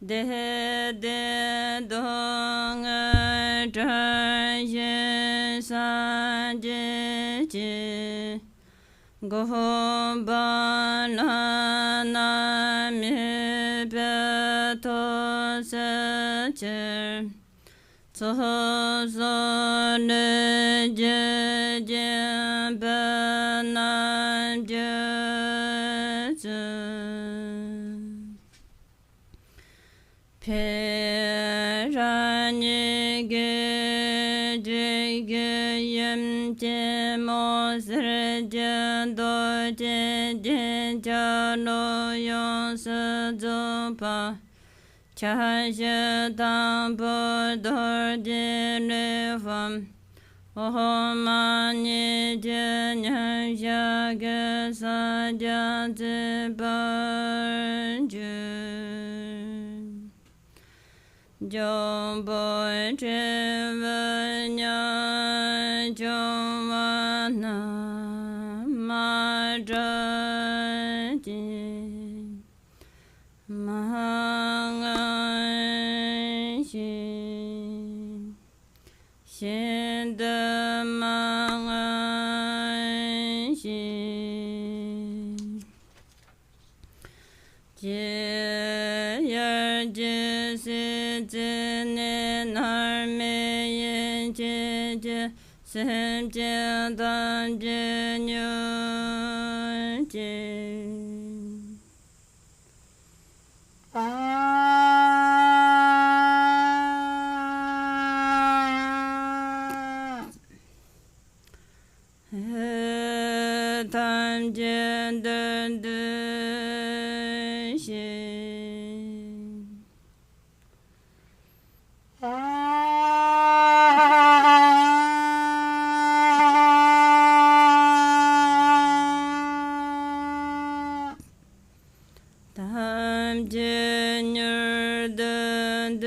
Dehradun Garchen Gobanana mi beto secher Tozone jejen benan jejen Perani geceyem temo serjen dojen jalo yonsa zopa Chashatam bodor dinefam Ohomani jenyan jaga sajati barjun Jombo trivanya jomana madrati Mahangashi Shindamangashi Jayar Jisitinin Harmeyin Jiji Simjidan Jinyuji Tam jendun Tam jenur dun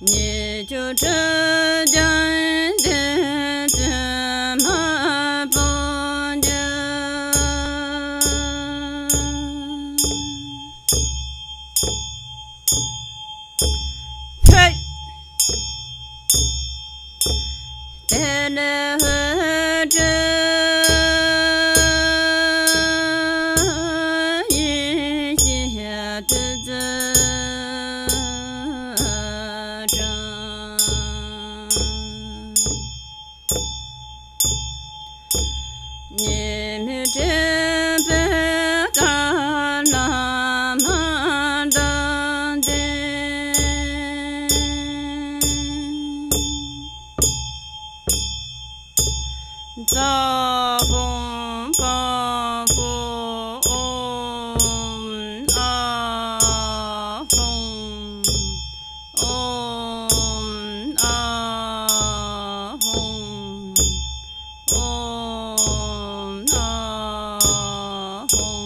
你就这样的怎么不就呸得了何这一下的造风报复啊风啊风啊风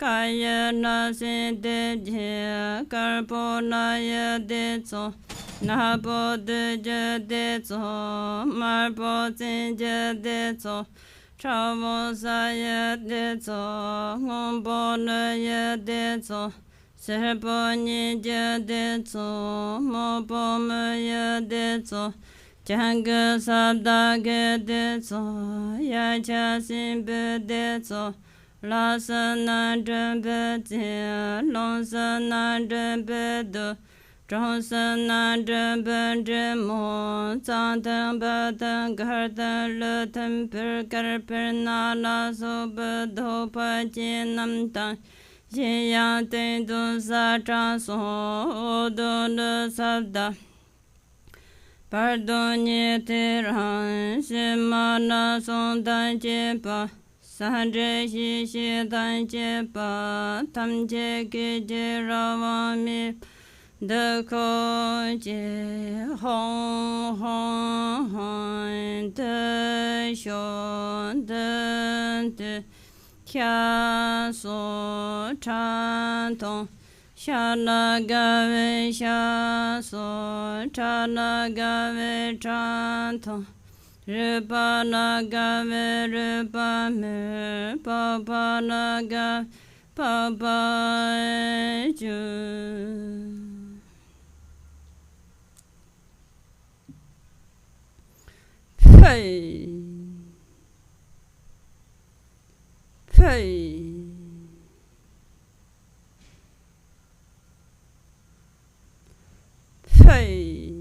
Kaya Nasin de Je, Carbonaya de Zo, Nabo de Je de Zo, Marbo Zinja de Zo, Chavo Saya de Zo, Ngombonaya de Zo, Serbo Ninja de Zo, Mobo Maya de Zo, Janga Sabdaga de Zo, Yacha Simbe de Zo, La Sana Jembe Zi, Long Sana Jembe De, Zhong Sana Jembe Jemo, Zang Teng Ba Teng Gar Teng Le Teng Per Gar Per Na La So Be Do Pa Jin Nam Tang, Yin Yang Teng Du Sa Zhang So, O Do Le Sabda, Pardon Ye Te Rang, Shima Na Song Dan Je Pa, San zhe xi xi dan jie ba, tam jie ge jie ra wang mi, de ko jie hong hong hong, de xiong de de, xia su chan tong, xia la ga wei xia su, cha la ga wei chan tong, Rupa naga ve rupa me, papa naga papa ju. Pei, pei, pei.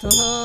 Chod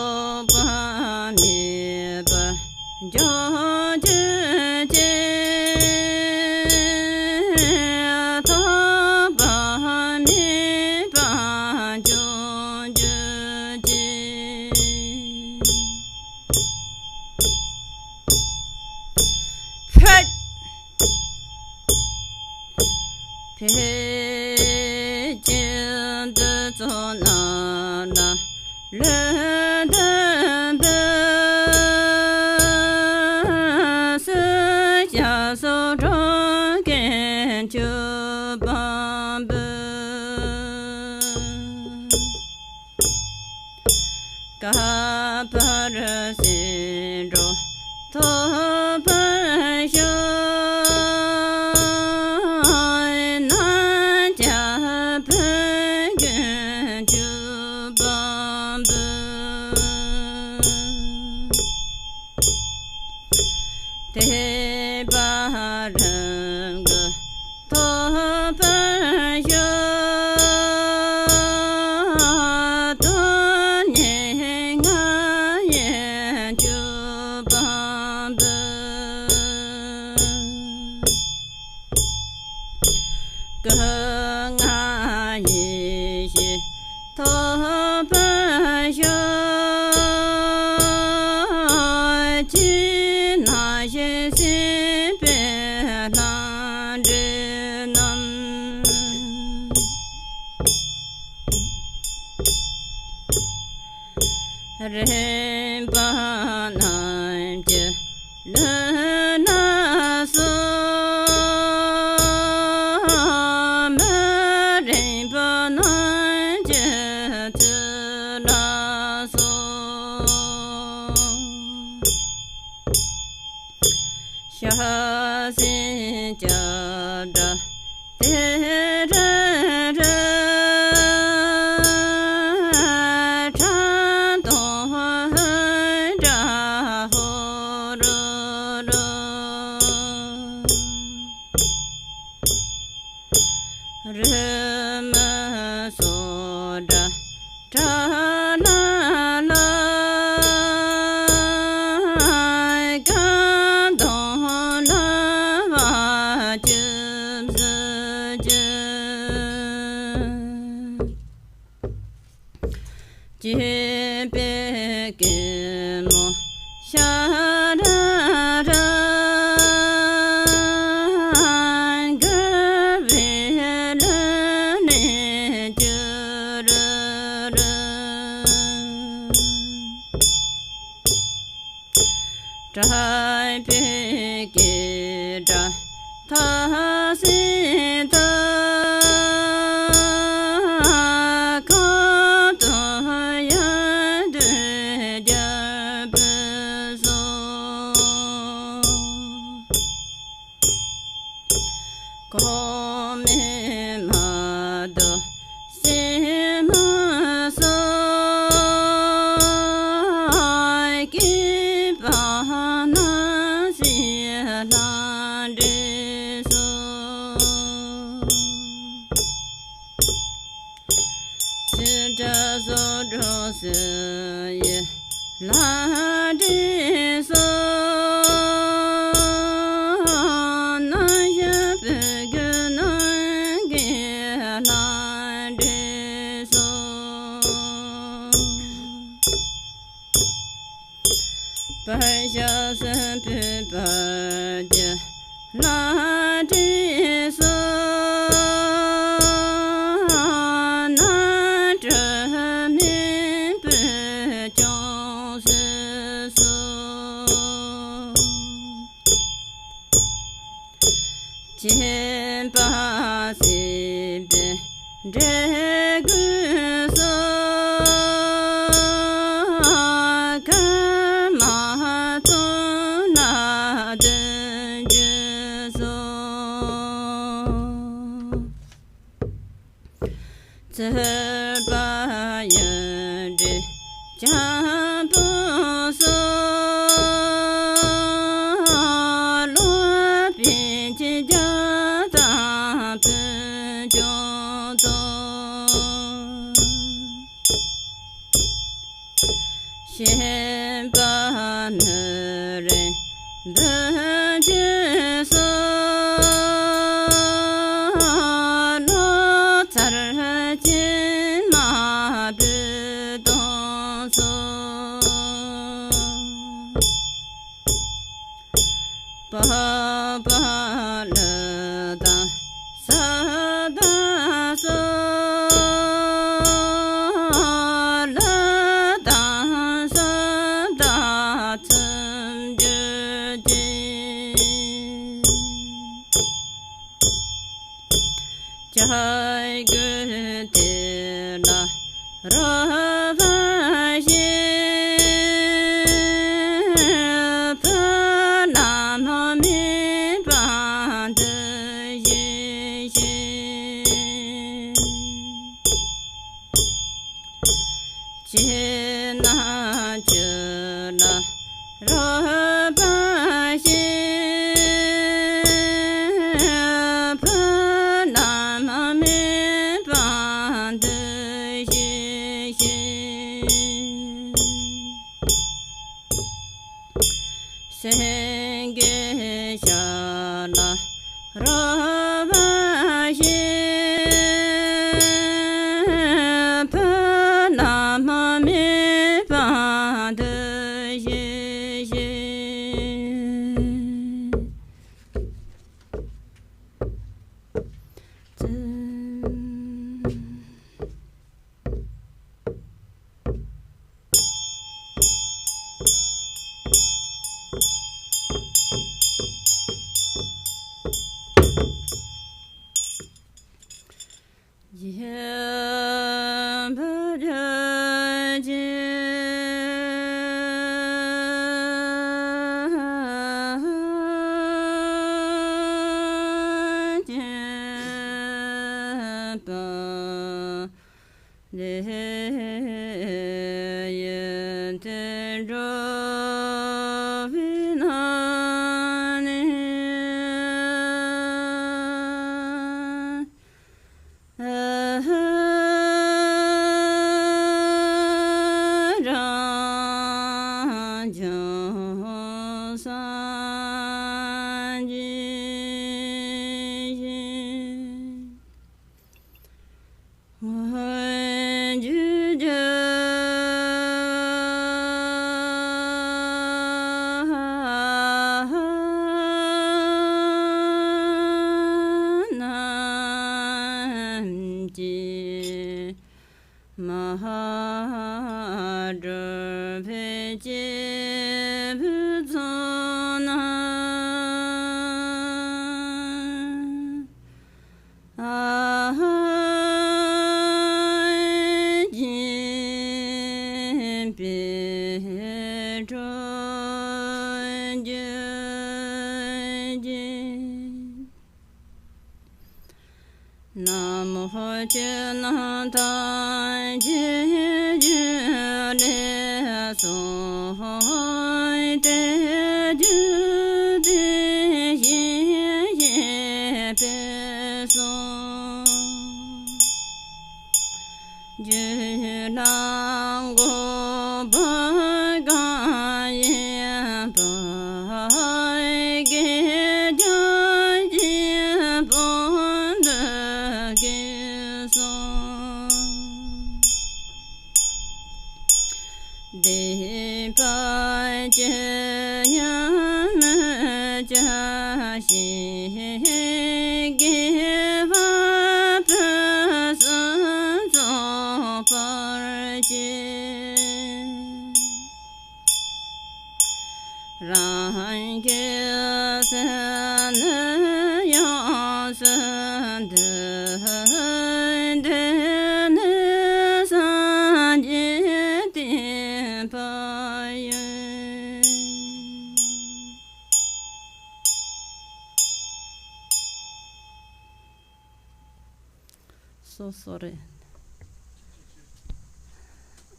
So sorry.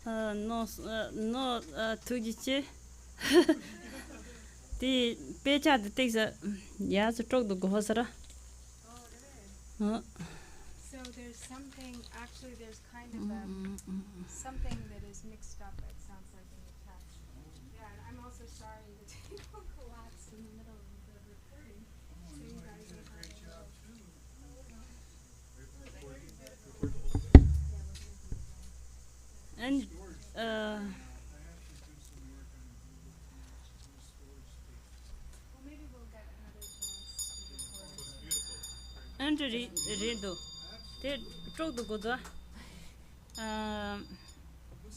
No, tujichi. The pecha the takes a yeah, to talk the gohasara. So there's something, actually there's kind of something that is mixed up, it sounds like in the text. sorry the table collapsed in the middle of the recording. So you guys will have a little. And Well, maybe we'll get another chance to record. and redo. They talk the good. What's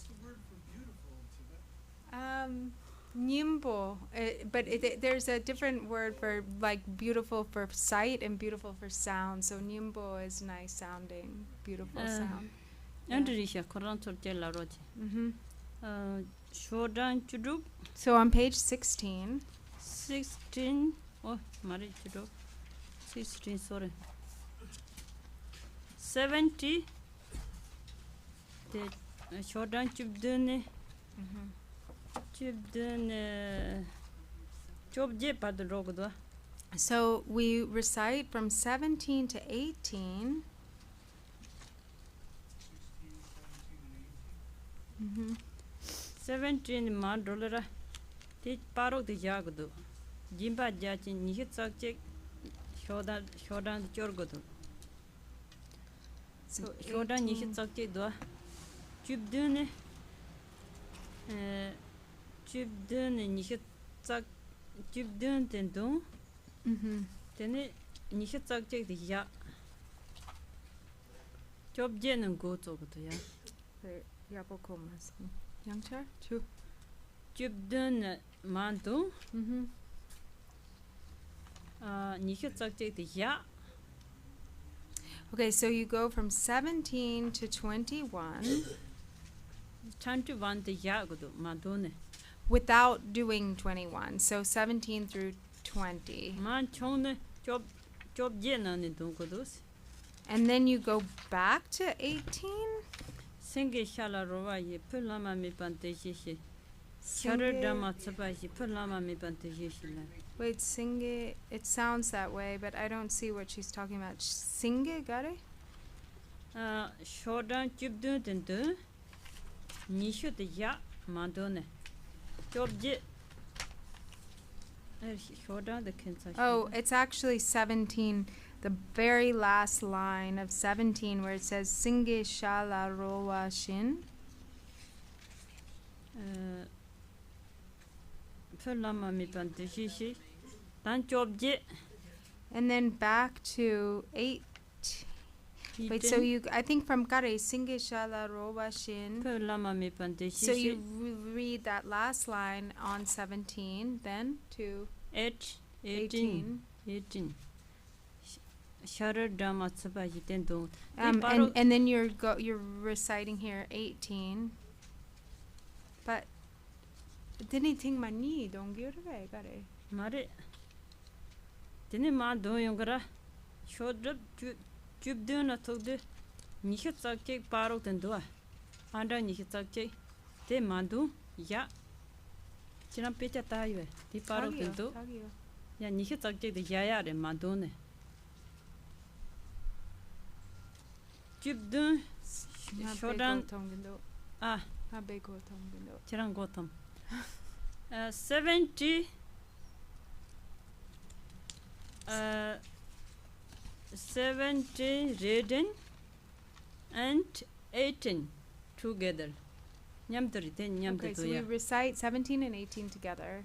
the word for beautiful in Tibet? Nyimbo, but there's a different word for like beautiful for sight and beautiful for sound. So nyimbo is nice sounding, beautiful sound. And Risha Koran Tortella Rochi. Shodan Chuduk So on page 16, 16. Oh, Mari Chuduk. 16, sorry. 70. The Shodan Chubdune. Chubdune. Chobje Padrogodwa. so we recite from 17 to 18. 17 man dollar. Teach paro the Jagdo. Jimba Jachin Nihit Sakchek. Shodan Chorgodo. So Shodan 18. Nihit Sakchek do. Chubdune. Chubdune Nihit Sak. Chubdune Tendon. Then Nihit Sakchek the Ya. Chobjen and go to ya. Yabokomas. Youngcha? Chu. Chubdune Mantu. Nihit Sakchek the Ya. Okay, so you go from 17 to 21 21 the Yagodo, Madone. without doing 21. So 17 through 20. Man Chone, Job Jena in Dunkodos. And then you go back to 18? Singe Shala Rovaye, Pulama mi Panteshi. Shatter Dama Tsabashi, Pulama mi Panteshi. Wait, singe. It sounds that way, but I don't see what she's talking about. Singe, got it? Shodan Chubdun and do. Nishu the Ya, Madone. Job Jet. Shodan the Kansas. Oh, it's actually 17, the very last line of 17 where it says Singe Shala Rowa Shin. Pulama mi Panteshi. Dan Job Jet. And then back to 8. Wait, so you, I think from Kare, Singe Shala Rowa Shin. Pulama mi Panteshi. So you read that last line on 17, then to 18. 18. Shatter Dama Tsabaji Tendo. And then you're reciting here 18. But didn't think mani don't give away, got it. Mare. Didn't ma do younger. Showed up Jubduna told the Nihit Sakchek Paro Tendo. Under Nihit Sakchek. Te Mandu, Ya. Chinampita Taiwe. The Paro Tendo. Ya Nihit Sakchek the Yaya and Mandone. Jubdun Shodan. Ah, Chirangotam. 70 70 reading and 18 together. Nyamtari ten Okay, so we nyamtari. recite 17 and 18 together.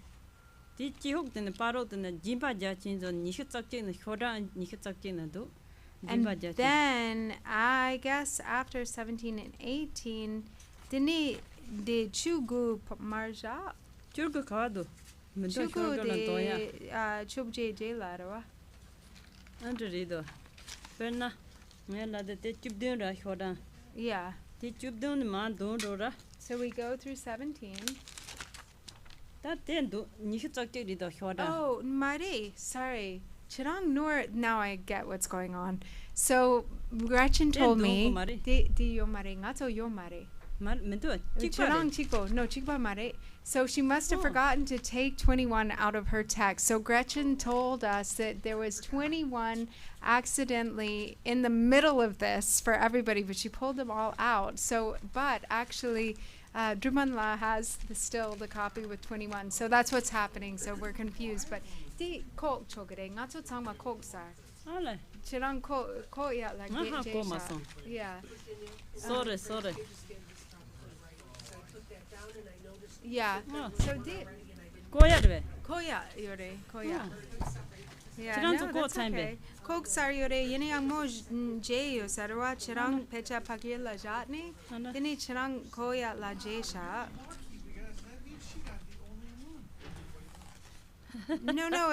Di chihok den paro den jimba jachin zo nishit sakchen shoda nishit sakchen do. And Jimba jachin. then I guess after 17 and 18, didn't de chugu marja? Churgu kado. Mendo Chugu shoga na toya. de chubje jelarawa. Andri do. Perna mela de te chubdun ra shoda. Yeah. Ti chubdun man do ra. So we go through 17. That then do nishit sakchen di do shoda. Oh, Mari, sorry. Chirang Nur, now I get what's going on. So Gretchen told me, di yo mare, ngato yo mare. Mendo Chirang chico, no chikba mare. So she must have forgotten to take 21 out of her text. So Gretchen told us that there was 21 accidentally in the middle of this for everybody, but she pulled them all out. So, but actually, Drumanla has still the copy with 21, so that's what's happening. So we're confused. But di kok chogere ngatso tsangma kok sar. Ale. Chirang ko ya like Aha, je ko sha. mason. Yeah. Sorry. Yeah. Oh. So di Koyarve. koya yore koya. Yeah, Chirang no, ko that's time be. okay. Kok sar yore yini ang mo je yo sarwa chirang pecha pakir la jatni. Ale. Dini chirang koya la je sha. No.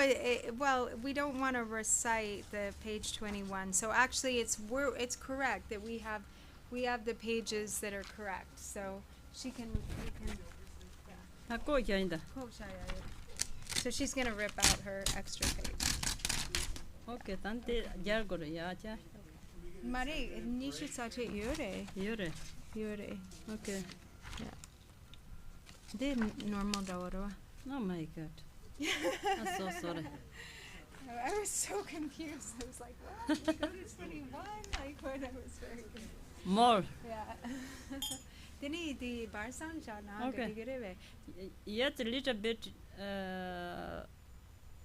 Well, we don't want to recite the page 21. So actually, it's correct that we have the pages that are correct. So we can. Ta ko yainda. So she's gonna rip out her extra page. Okay, tante jar gore ya cha. Mari, nishu sache yore. Yure. Okay. De normal dawara. Oh my god. I'm so sorry. I was so confused. I was like, what? We go to 21? Like, what? I was very confused. More. Yeah. Dini di barsan jana Okay. gadigereve Yet a little bit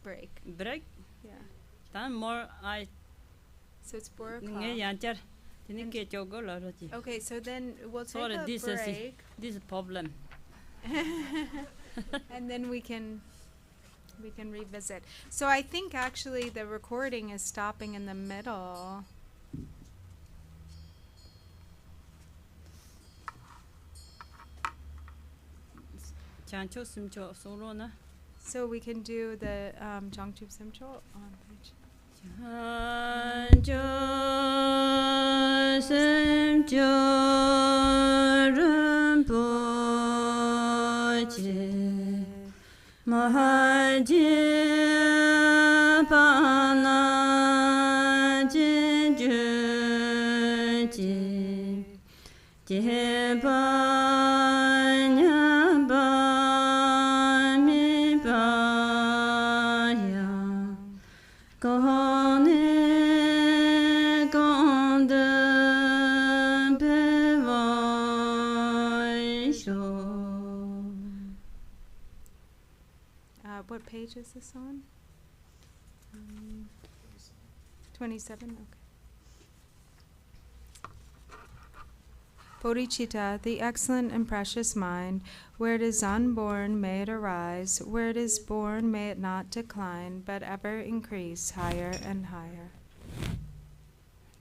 break. break. Yeah. Then more I So it's 4 nge o'clock. yanchar. Tini ke chogo la rochi. Okay, so then we'll take Sorry, a this is break, this problem. and then we can revisit. So I think actually the recording is stopping in the middle. Chancho simcho solo na. So we can do the Jangtub Simcho on page. Chancho simcho rinpoche mahaji pana jinjuji jeba What page is this on? 27? Okay. Bodhicitta, the excellent and precious mind, where it is unborn, may it arise. Where it is born, may it not decline, but ever increase higher and higher.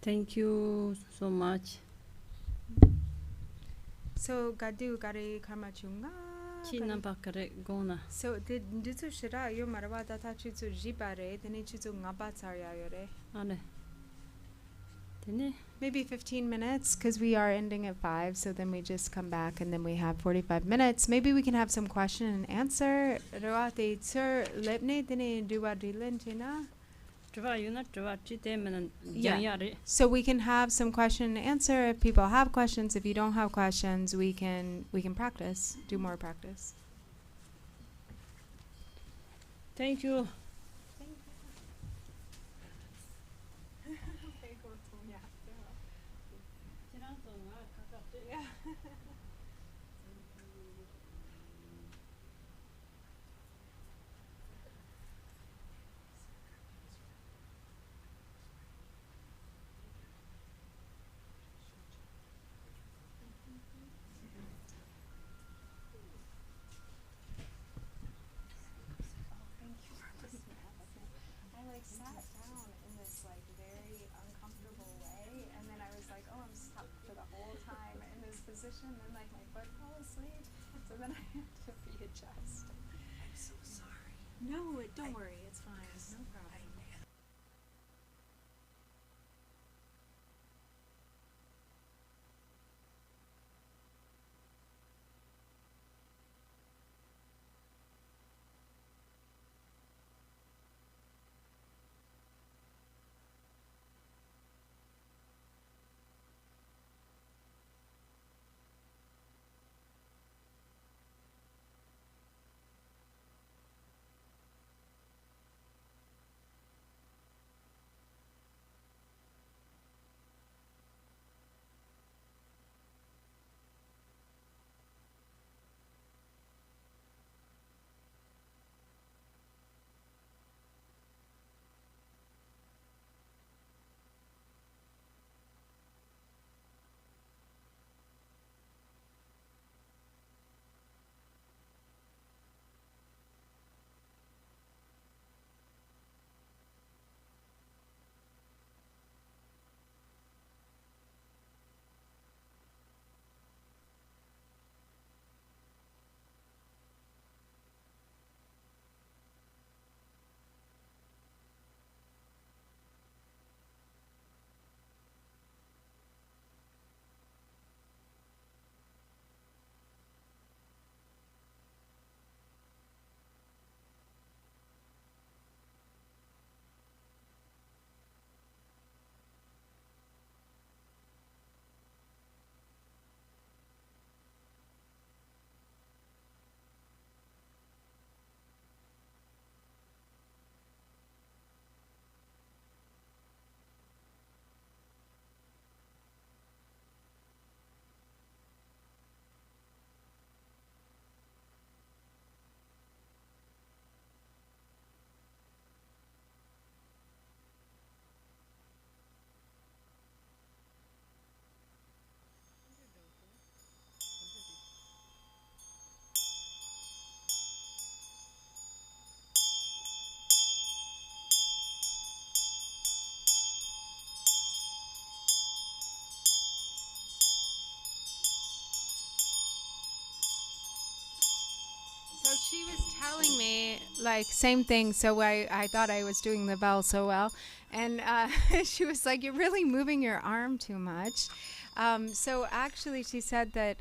Thank you so much. So, gadu gari karma chunga. China bakare gona. So, did Ditsu Shira, yo marwa data chutsu jibare, then chutsu ngaba tsarya yore. Ale. Tene. Maybe 15 minutes, because we are ending at 5, so then we just come back and then we have 45 minutes. Maybe we can have some question and answer. Rawate tsur lepne dine duwa dilen chena. Yeah. So we can have some question and answer if people have questions. If you don't have questions, we can practice, do more practice. Thank you. Sat down in this very uncomfortable way, and then I was like, oh, I'm stuck for the whole time in this position, and my foot fell asleep, so then I had to readjust. I'm so sorry. No, don't worry, it's fine, no problem. she was telling me, like, same thing. So I thought I was doing the bell so well. And she was like, you're really moving your arm too much. So actually, she said that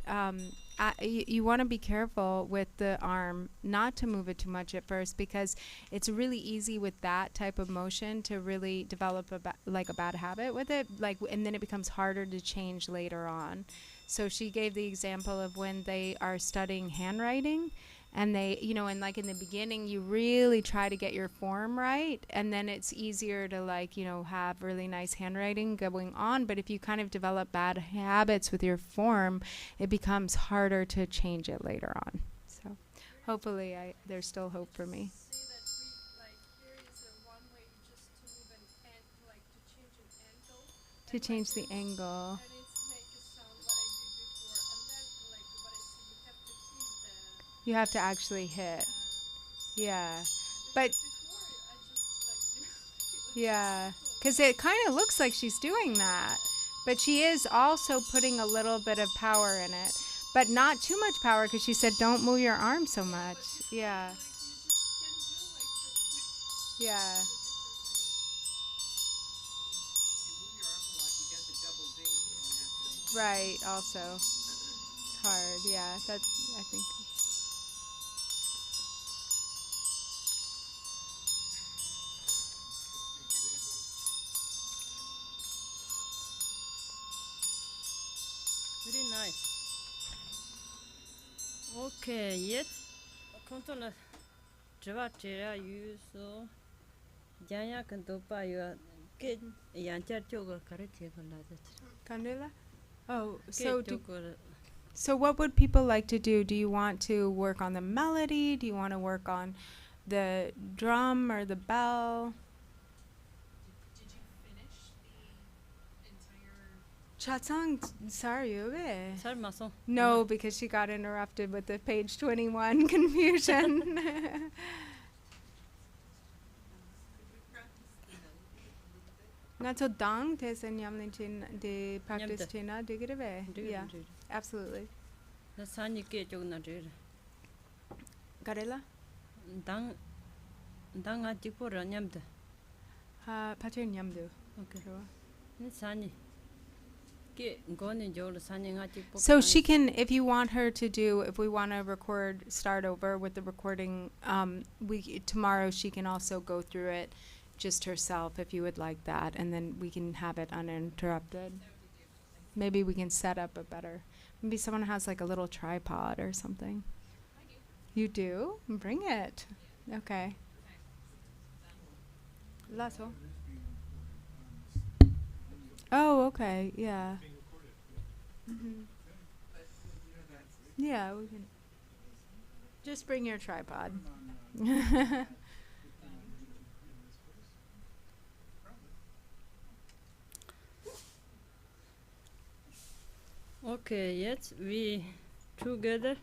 you want to be careful with the arm, not to move it too much at first, because it's really easy with that type of motion to really develop a bad habit with it, and then it becomes harder to change later on. So she gave the example of when they are studying handwriting, and they, and like in the beginning, you really try to get your form right, and then it's easier to have really nice handwriting going on. But if you kind of develop bad habits with your form, it becomes harder to change it later on. So hopefully there's still hope for me. Say that here is one way just to move To change the angle. and it's make a sound what I did before, and then what I see, you have to keep the You have to actually hit. Yeah. But before I just yeah, because it kind of looks like she's doing that. But she is also putting a little bit of power in it. But not too much power, because she said don't move your arm so much. Yeah. Yeah. Right, also. It's hard, yeah. That's, I think. Very nice. Okay, yet control Java use Jaya can do by your kid Yancha Choga Karate. Candela? Oh, so what would people like to do? Do you want to work on the melody? Do you want to work on the drum or the bell? Did you finish the entire... Chatsang, sorry, Sarmason. No, because she got interrupted with the page 21 confusion. Not so dang te senyamni chin de practice china digireve. Yeah, absolutely. The sun you get your nadir. Garela? Dang at Dipora Nyamda. Pater nyamdu. Okay. Sunny. Get gone in your sunning at Dipora. So she can, if you want her to do, if we want to start over with the recording, tomorrow she can also go through it just herself if you would like that, and then we can have it uninterrupted. Maybe we can set up maybe someone has like a little tripod or something. I do. You do? Bring it. Okay. Lasso. Oh, okay. Yeah. Mm-hmm. Yeah, we can. Just bring your tripod. Okay, yes, we together.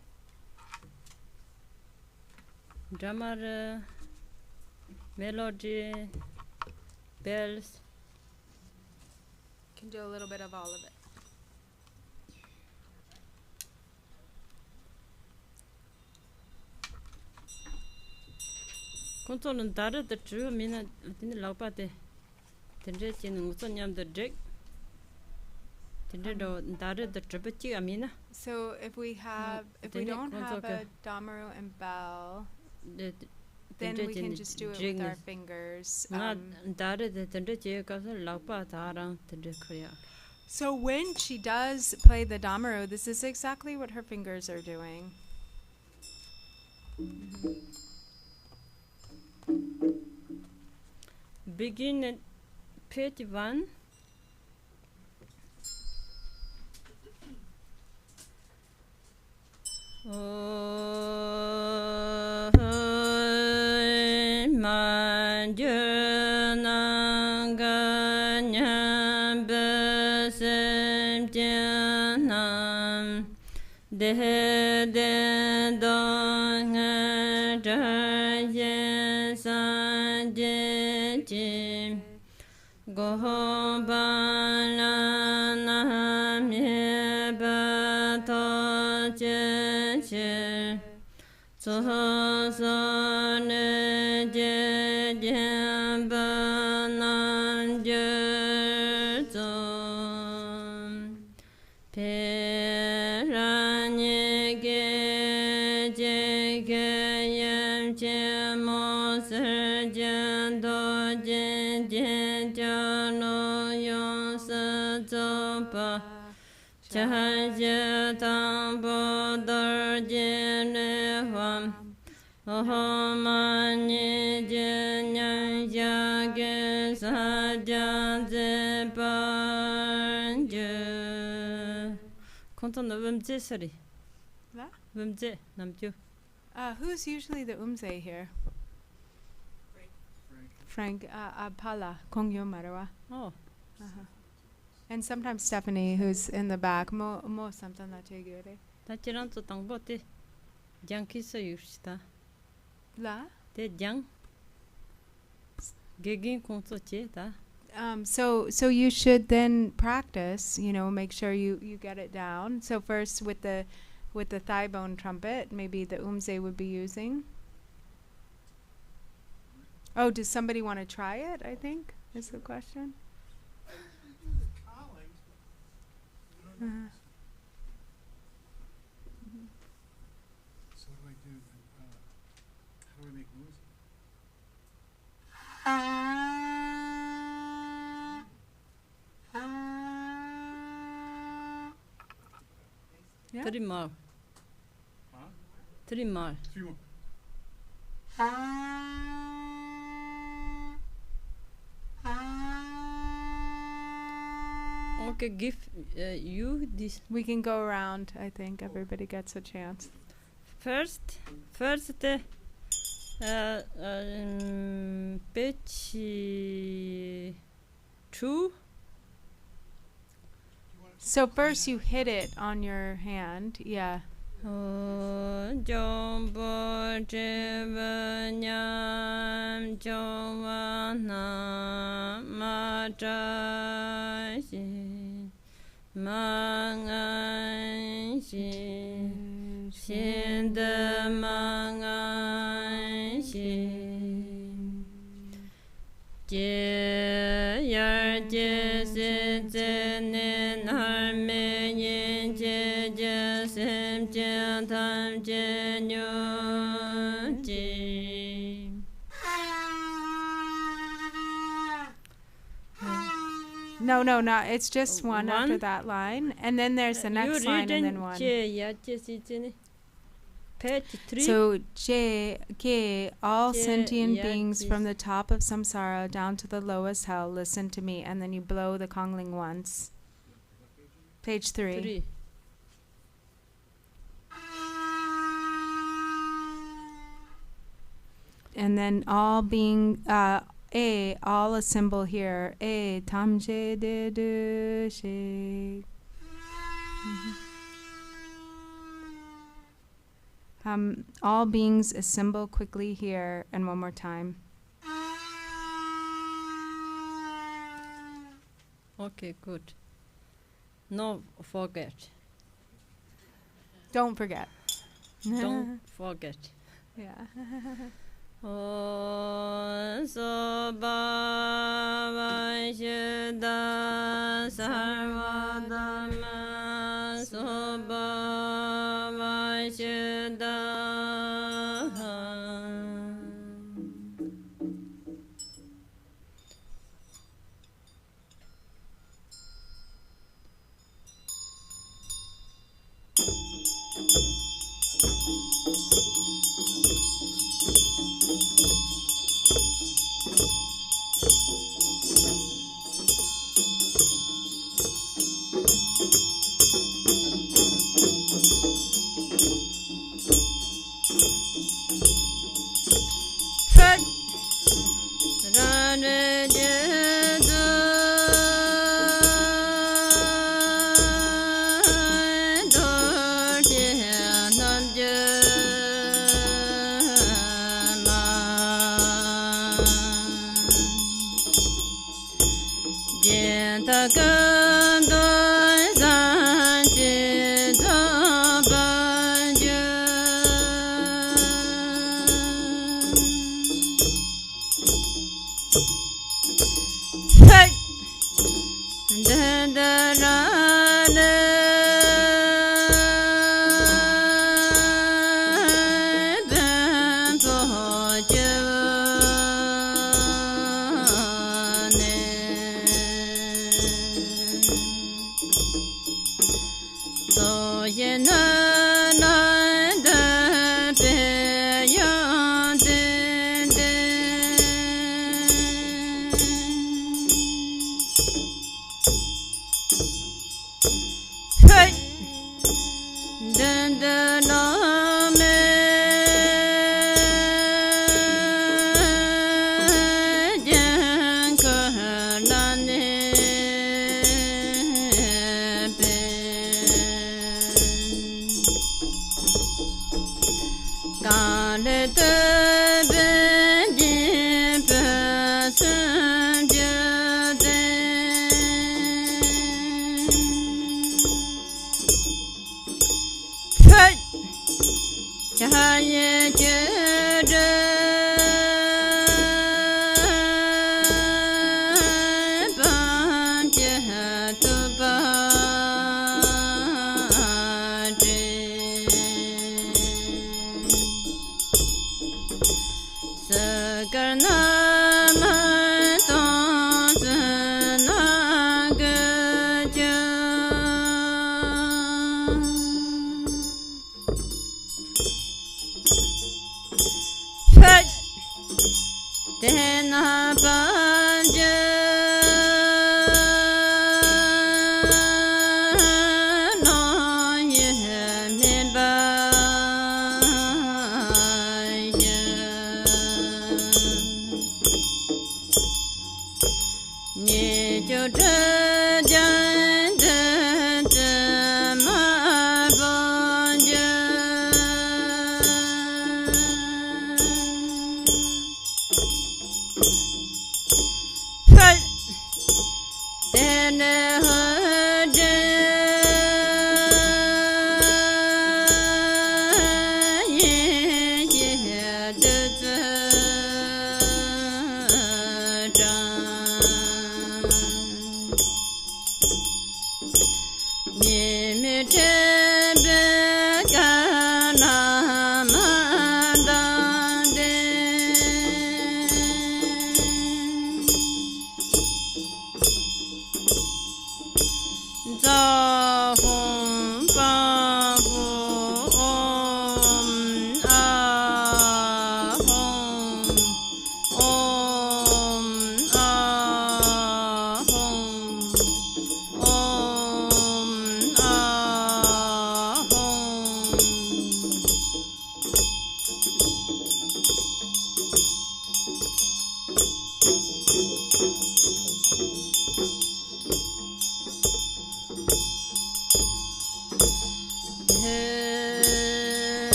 Drummer, melody, bells. Can do a little bit of all of it. Control data the true minute in the Lopate. The rich in Musonyam the Drake. The Tributi Amina. So if we don't have a damaro and bell, then we can just do it with our fingers. So when she does play the damaro, this is exactly what her fingers are doing. Begin at page 1. Sahasane Jen Banan Jerton Peranye Gejegayem Chemo Serjan Dojen Jeno Yon Satopa Chaja Tambo Dorjene Hwam Ohomani Jenyan Yage Sajan Zebanje Konton Vimze Sari La? Vimze Namju Who's usually the umze here? Frank. Pala. Kongyo Marawa. Oh And sometimes Stephanie, who's in the back. Mo something that you get. Tachiran to Tangbote Jankiso Yushita La? Te Jang Gigin Konso Cheta So you should then practice, make sure you get it down. So first with the thigh bone trumpet, maybe the umze would be using. Oh, does somebody want to try it, I think, is the question. Uh-huh. So what do I do? How do I make moves? Yeah. Trimal Huh? Trimal 3 more. Okay, give you this We can go around, I think. Everybody gets a chance. first page 2 So first you hit it on your hand. Yeah. Jombo Jivanyam Jovana Majashi Mangashi Shindamangashi Jayar Jesitinin Harmenyin Jasim Jantam Janyuji No, not. It's just one after One? that line, and then there's the next line, and then one. Page 3 So J, K, all J, sentient yeah, beings from this. the top of samsara down to the lowest hell, listen to me, and then you blow the kongling once. Page 3. 3 And then all being all a symbol here. A tamje de de she. All beings assemble quickly here, and one more time. Okay, good. No forget. Don't forget. Don't forget. Yeah. Soba Vaishyada Sarvadama Soba Vaishyada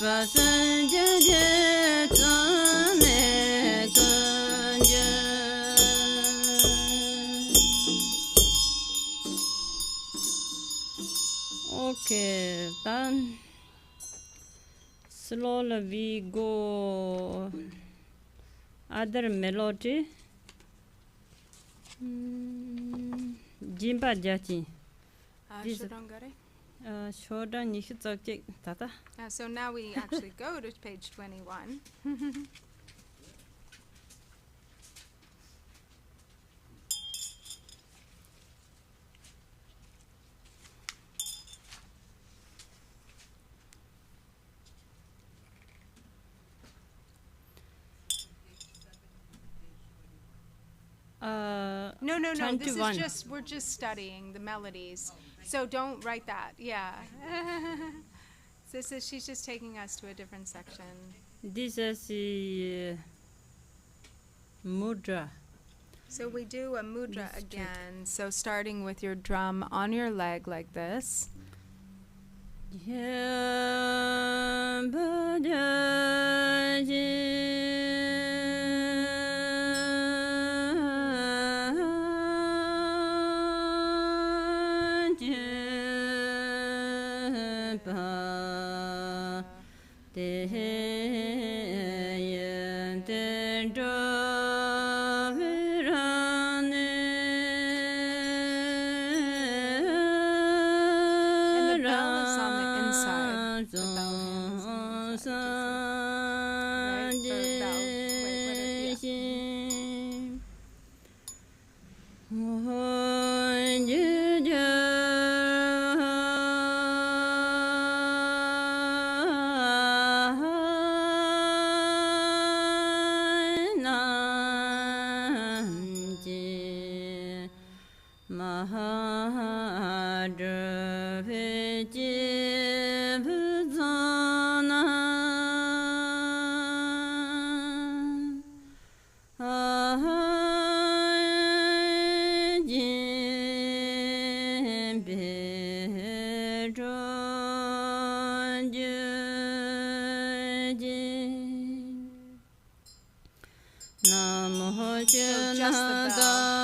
Passenger Okay, then slowly we go other melody. Jimba jachi. This- Shodongare. Shoda nishu tsokje tata. So now we actually go to page 21. No, this 21. is just, we're just studying the melodies. So don't write that, yeah. She's just taking us to a different section. This is mudra. So we do a mudra again. So starting with your drum on your leg like this. And the bell is on the inside. The bell hand is on the inside too. Right? Or bell. Wait, whatever. Yeah. So just the bell.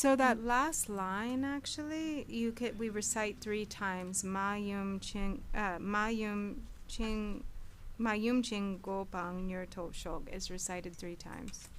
So that last line, actually, we recite 3 times. Ma yum ching go bang nyer to shog is recited 3 times.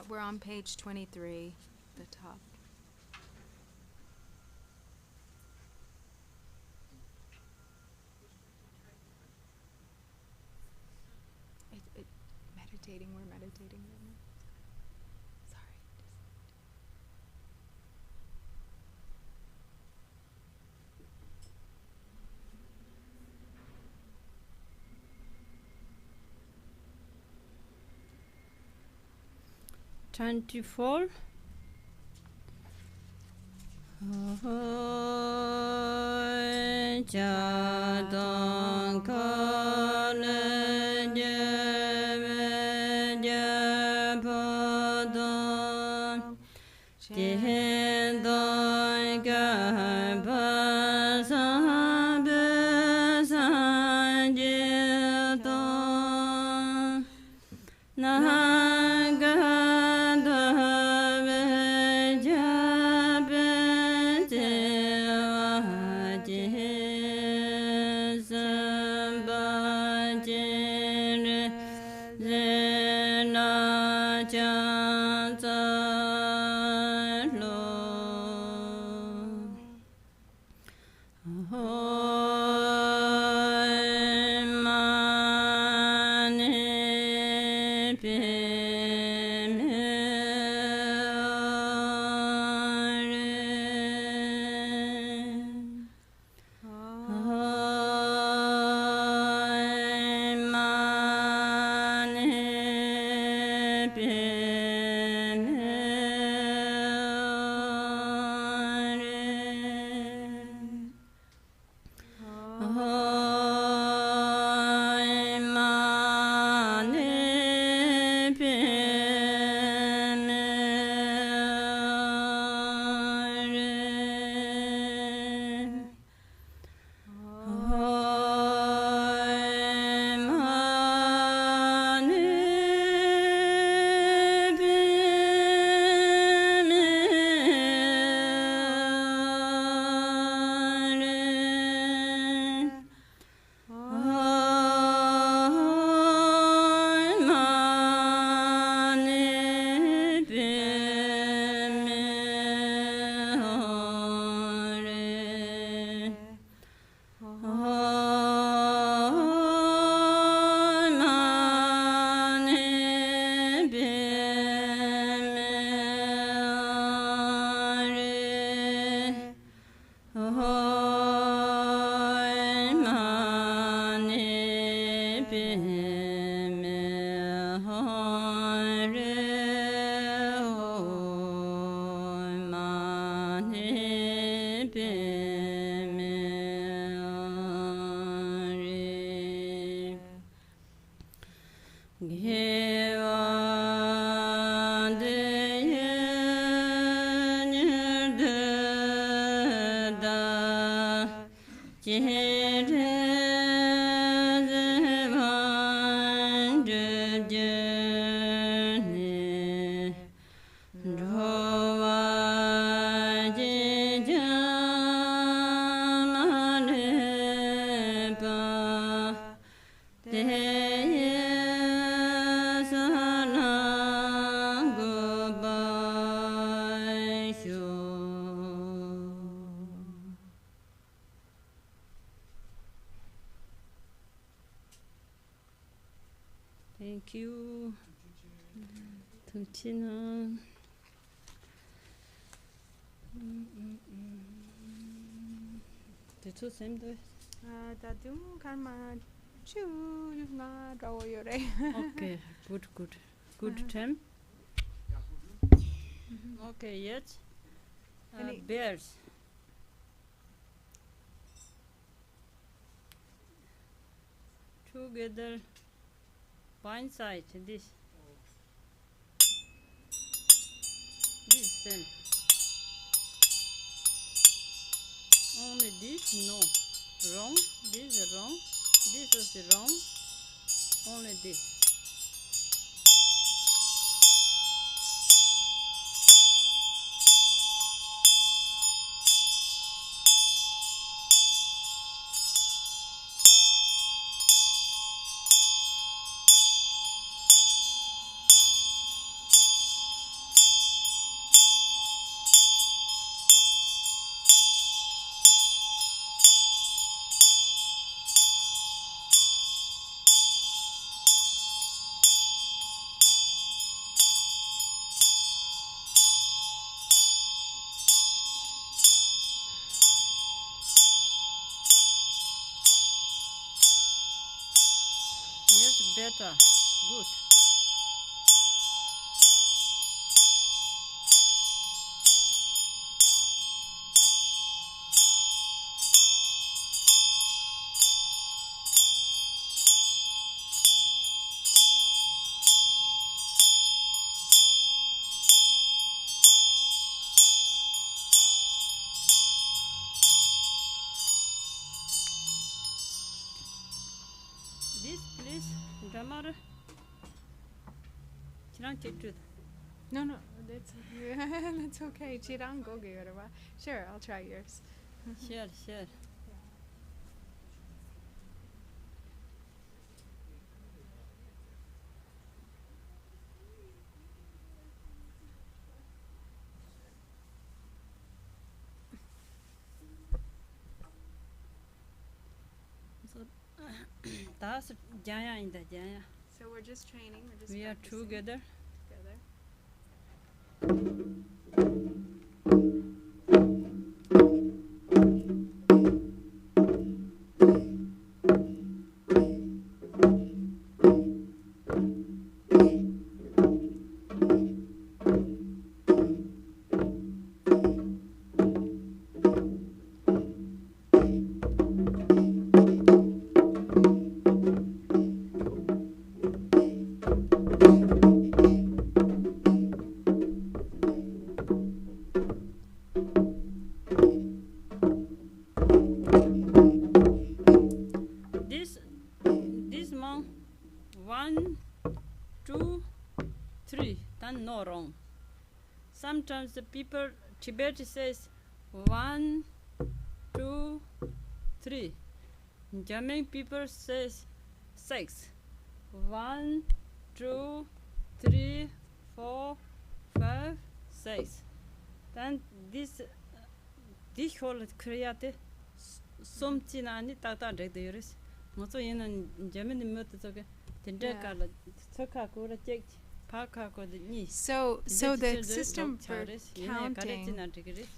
We're on page 23, the top. Meditating, we're meditating. Sorry. $24. Thank you. Tuchina. The two same day. Ta dung kan ma chu na ro yo re. Okay, good time. Okay, yet. Any- Bears. Together, bind side this same. Only this no wrong. This is wrong. This is wrong. Only this. Yes, better. Good. This please, drummer. Chirang chitut. No, that's that's okay. Chirang go ge yorwa. Sure, I'll try yours. Share. So, that's Jaya in the Jaya. So we're just training. We're just We are practicing together. together. This month, 1, 2, 3, then no wrong. Sometimes the people Tibet says 1, 2, 3. German people says 6. 1, 2, 3, 4, 5, 6. Then this whole create something ani tata de deures. Mozo yen German mot toke. Tende Yeah. kala soka ko check paka ko ni. So the system for counting.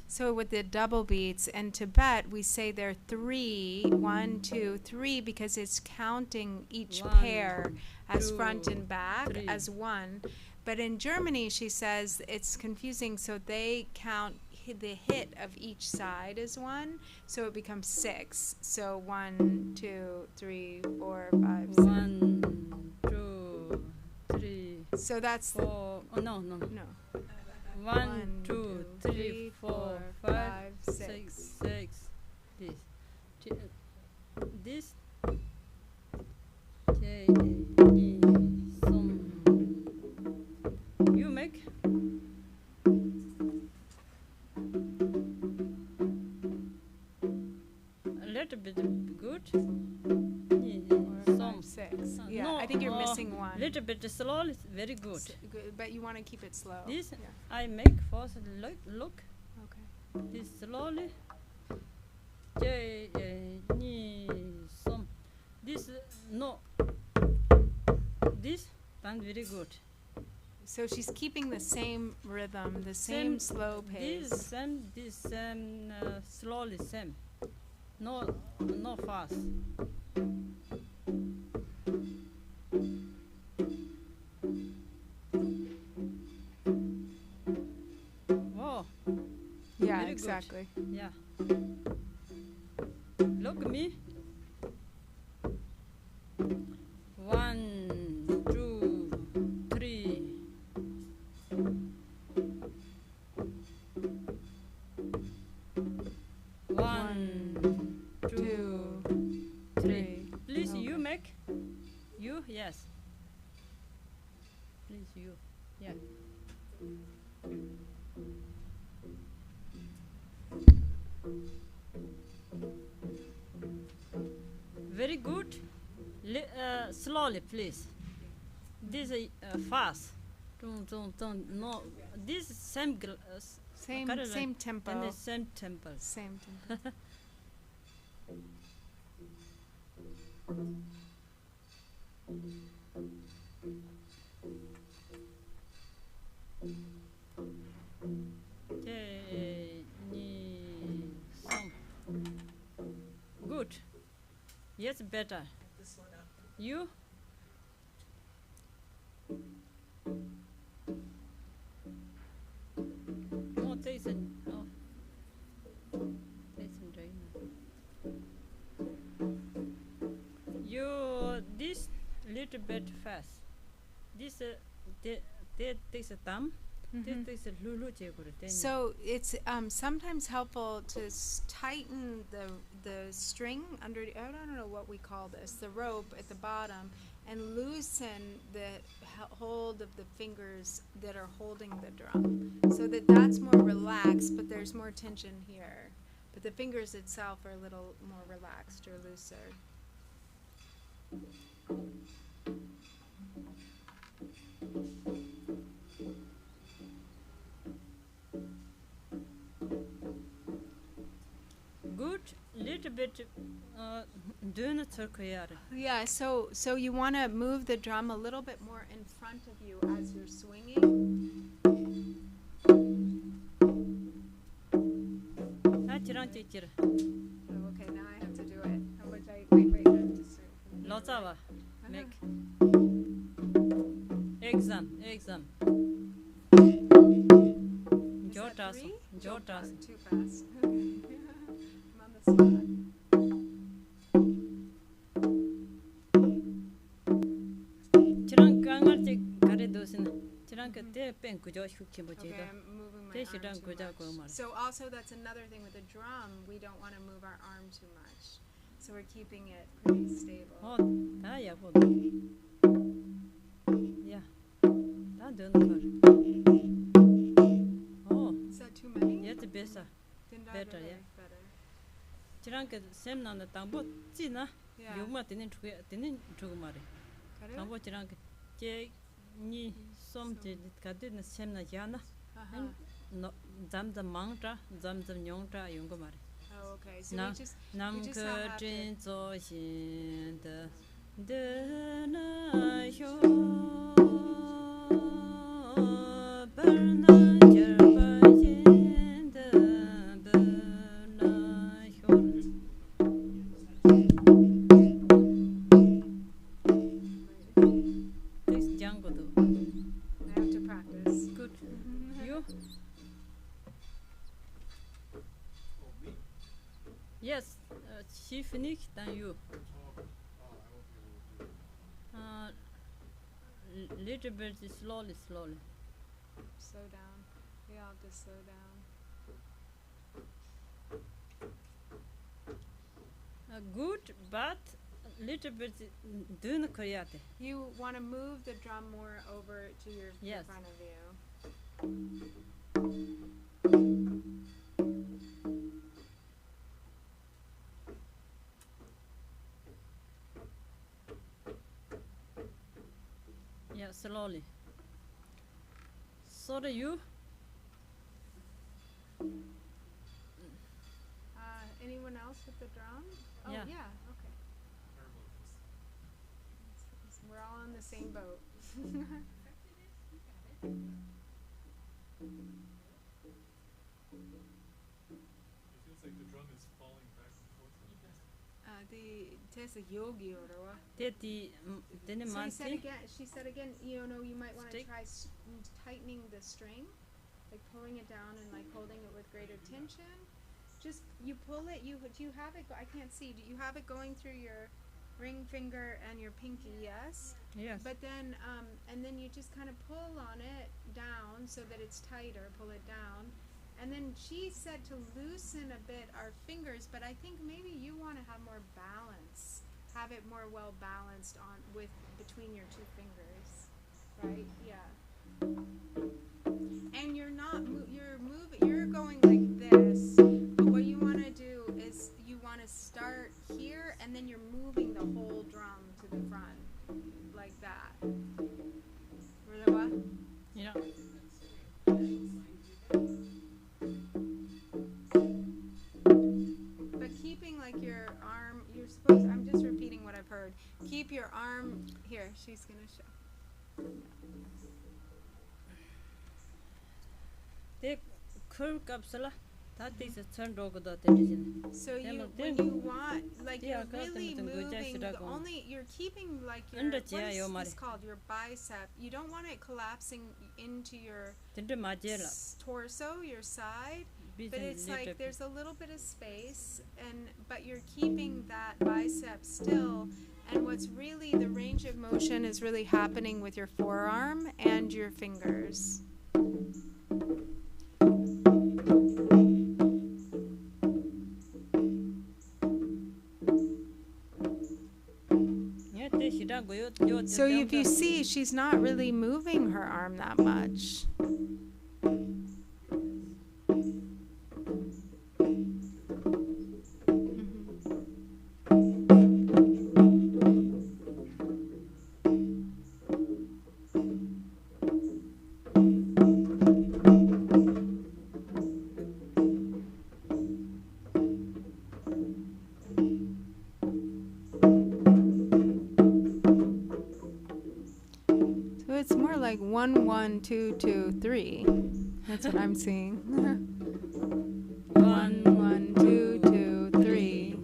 So with the double beats in Tibet, we say there are 3, 1, 2, 3, because it's counting each 1, pair as 2, front and back 3. as 1. But in Germany, she says it's confusing, so they count the hit of each side as 1, so it becomes 6. So 1, 2, 3, 4, 5, 6. 1, 2, 3, So that's 4. Oh no. no. 1, 2, 3, 4, 5, 6. This. J, E, some. You make. A little bit good. Four, Some. 5, 6. Yeah, No, I think you're missing 1. Little bit slowly, very good. Good, but you want to keep it slow. This Yeah. I make first look. Okay. This slowly. J, ni, some. This no. This done very good. So she's keeping the same rhythm, the same slow pace. This same slowly same. No fast. Oh, Yeah, very good. exactly. yeah. Look at me. 1, 2, 3. One, two, 3. Please, you make. You, yes. Please, you. Yeah. Very good. Slowly, please. This is fast. No, this same Same tempo. and the same tempo. Same tempo. Good. Yes, better. You? Oh, taste and taste and drain. You this little bit fast. This they takes a thumb. This takes a lulu chekure. So it's sometimes helpful to tighten the string under. I don't know what we call this. The rope at the bottom, and loosen the hold of the fingers that are holding the drum, so that that's more relaxed, but there's more tension here. But the fingers itself are a little more relaxed or looser. Good, little bit doing a circle. Yeah, so you want to move the drum a little bit more in front of you as you're swinging. Chirang chikir. Oh, okay, now I have to do it. How much wait, I have to say. Lotawa. Make. Exam. Jotas. Jotas. Too fast. I'm on the spot. Chirang kangar chik kare dosin. Chirang ke te pen kujo shukimbo Okay, chida. I'm moving my Te arm shidang too kuja ko much. mar. So also that's another thing with the drum, we don't want to move our arm too much. So we're keeping it pretty stable. Oh, ta ya bo. Yeah. Ta dun kar. Oh, Is that too many? yet better. Better, yeah. Better. Chirang ke sem na tangbo chi na. Yeah. Yuma tinin chuk mari. Got it? Tangbo chirang ke che ni som che kadu na sem na ya na. Uh-huh. No zam mang tra, zam nyong tra yung ko mari. Oh, okay. So Nam we just nam just ke have to- jin zo xin de na yo ber na jer ba yin de na yo. This jungle do. I have to practice. Good. You? Yes, she finished, then you. Little bit slowly. Slow down. We all have to slow down. Good, but little bit doing koyate. You want to move the drum more over to your Yes. front of you. Yeah, slowly. Sorry, you. Anyone else with the drum? Oh, Yeah. yeah. Okay. We're all on on the same boat. It feels like the drum is falling back and forth. There's a yogi or what? Teti tene So he said manti. again, she said again, you know, you might want to Stick. try tightening the string, like pulling it down and like holding it with greater tension. Just you pull it. Do you have it? I can't see. Do you have it going through your ring finger and your pinky? Yes. Yes. But then, and then you just kind of pull on it down so that it's tighter. Pull it down, and then she said to loosen a bit our fingers. But I think maybe you want to have more balance. Have it more well balanced on with between your two fingers, right? Yeah. And you're not you're moving. You're going like this. But what you want to do is you want to start here, and then you're moving the whole drum to the front, like that. What? Yeah. But keeping like your arm, you're supposed. I'm just repeating what I've heard. Keep your arm here. She's gonna show. Te kur kapsala. Tati se turn rogo da tene. So you, Demo- when dem- you want, like Yeah, you're got them really to go just moving. drag The on. only you're keeping like your Under what chair, yo, is Mari. this called? Your bicep. You don't want it collapsing into your Tende majela. torso, your side. But Business it's like later. there's a little bit of space, but you're keeping that bicep still. And what's really the range of motion is really happening with your forearm and your fingers. Yeah, te shida go yo. So if you see, she's not really moving her arm that much. So it's more like 1, 1, 2, 2, 3. That's what I'm seeing. 1, 1, 2, 2, 3.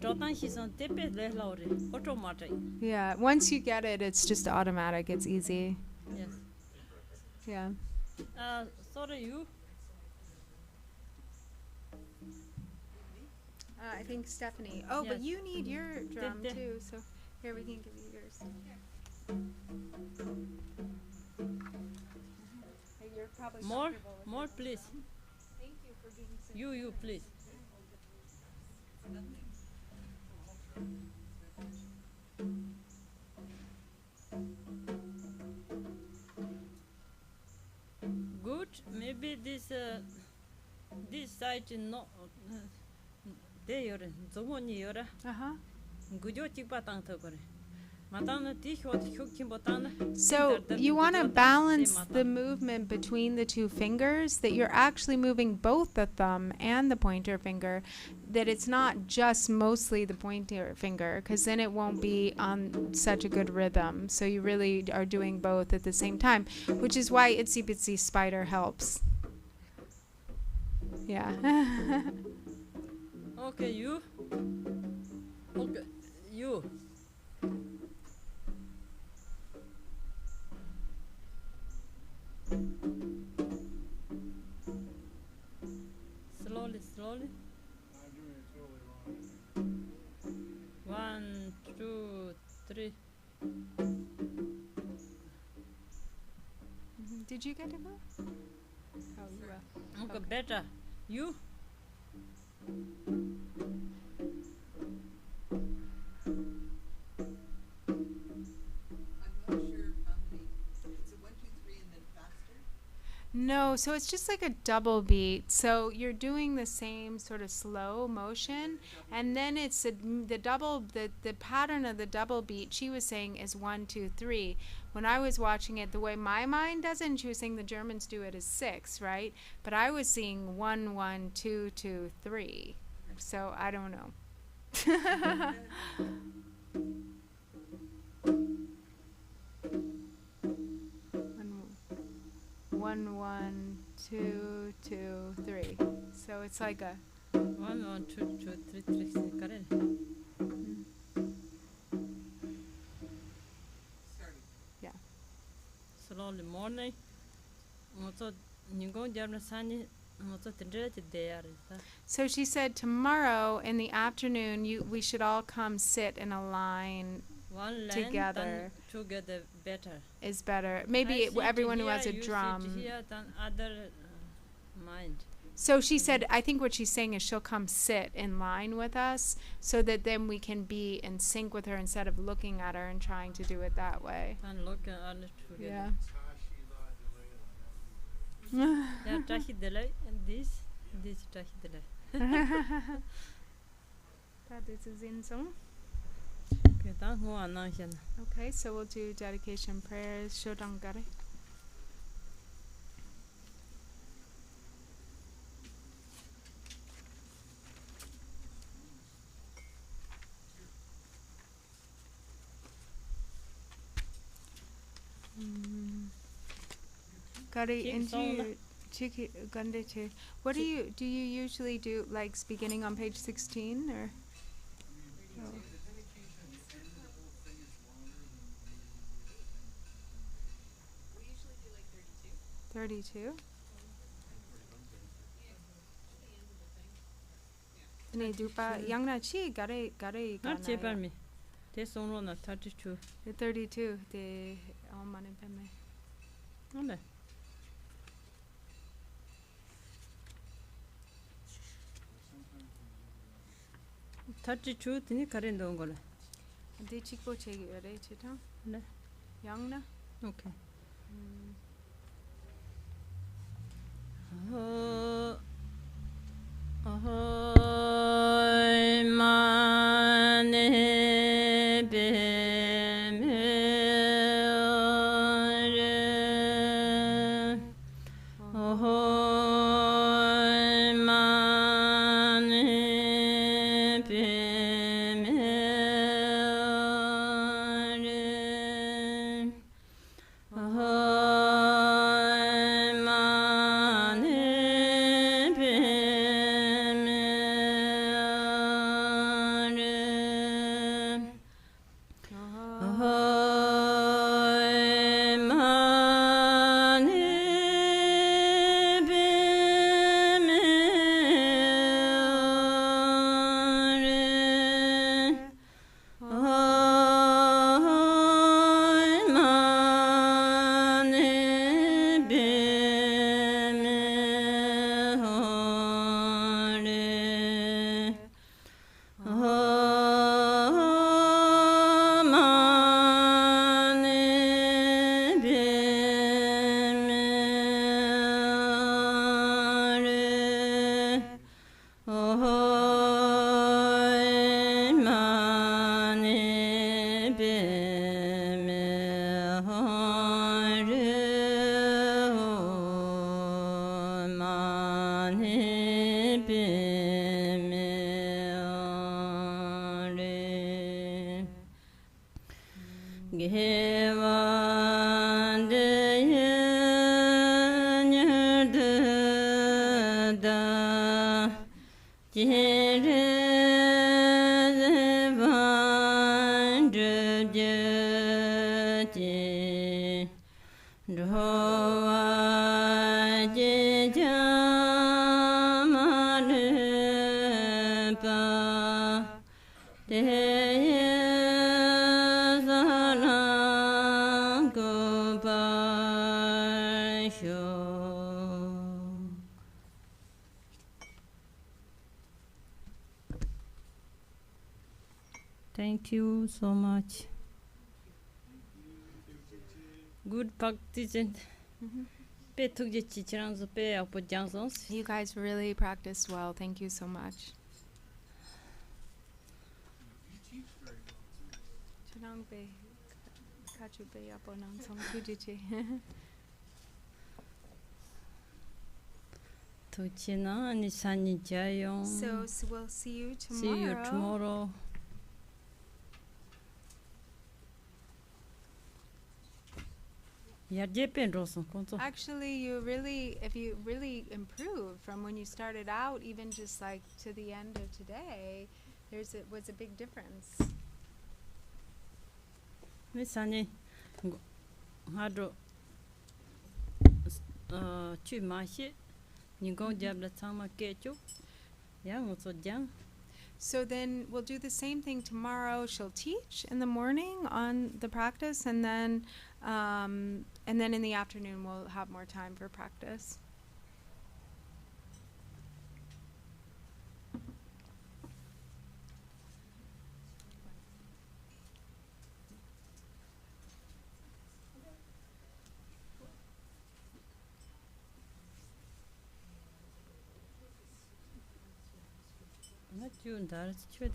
Rotan shison tepe le laure. Automatic. Yeah, once you get it, it's just automatic. It's easy. Yes. Yeah. Sorry you. I think Stephanie. Oh, but Yes. you need your drum the- too. So here we can give you yours. Hey, you're probably More, comfortable with more your own please. drum. Thank you for being so. You please. Good. Maybe this side no. They yore. Zongoni yore. Uh-huh. Gujo chikpa tang to kore. Matana ti hot hukim botana. So you want to balance the movement between the two fingers, that you're actually moving both the thumb and the pointer finger, that it's not just mostly the pointer finger, because then it won't be on such a good rhythm. So you really are doing both at the same time, which is why Itsy Bitsy Spider helps. Yeah. Okay, you. Okay, you. Slowly, slowly. I'm doing it totally wrong. 1, 2, 3. Did you get to go? Oh, you will. Okay, better. You. I'm not sure how many. It's a 1, 2, 3, and then faster. No, so it's just like a double beat. So you're doing the same sort of slow motion, and then it's the pattern of the double beat. She was saying is 1, 2, 3. When I was watching it, the way my mind does it, and she was saying the Germans do it as 6, right? But I was seeing 1, 1, 2, 2, 3. So I don't know. One, 1, 2, 2, 3. So it's like a 1, 1, 2, 2, 3, 3. Karen. Starting. Slowly morning. Also, Ningo German Sani, also the dirty there. So she said tomorrow in the afternoon we should all come sit in a line One line, together then together better. is better. Maybe I sit everyone who here, has a you sit drum. here, then other mind. So she said, I think what she's saying is she'll come sit in line with us so that then we can be in sync with her instead of looking at her and trying to do it that way. And look at it together. Yeah. Yeah, tahi delay and this tahi delay. That is a Zen song. Okay, then who are now here? Okay, so we'll do dedication prayers. Shodang gare. Gare into chiki gande che. What do you usually do, like beginning on page 16 or? Oh. We usually do like 32. 32. The end of the thing. Ni dupa yang na chi gare Not cheaper me. This one on 32. The 32 the almane peme. Ole. 32 tini karen dongole. De chikpo chegi gare chita. Ne. Yang na. Okay. Ahoy mane bemere. Ahoy mane bemere. Ahoy mane bemere. Ahoy mane bemere. Ahoy mane bemere. Ahoy mane bemere. Ahoy mane bemere. Ahoy mane bemere. Gevande yenyerde jere vandje Dhova jejamane pa Deyezana gopasho. Thank you so much. Good practice and pe tukje chichirang zo pe apo jangsons. You guys really practiced well. Thank you so much. Chunang be kachu be apo nang song tujichi. Tuchina ni sani jayon. So we'll see you tomorrow. See you tomorrow. Actually, if you really improve from when you started out, even just like to the end of today, was a big difference. Misani hado chu mashi ningo jabla tama kechu yang so jang. So then we'll do the same thing tomorrow. She'll teach in the morning on the practice, and then in the afternoon we'll have more time for practice. Not June, that's true.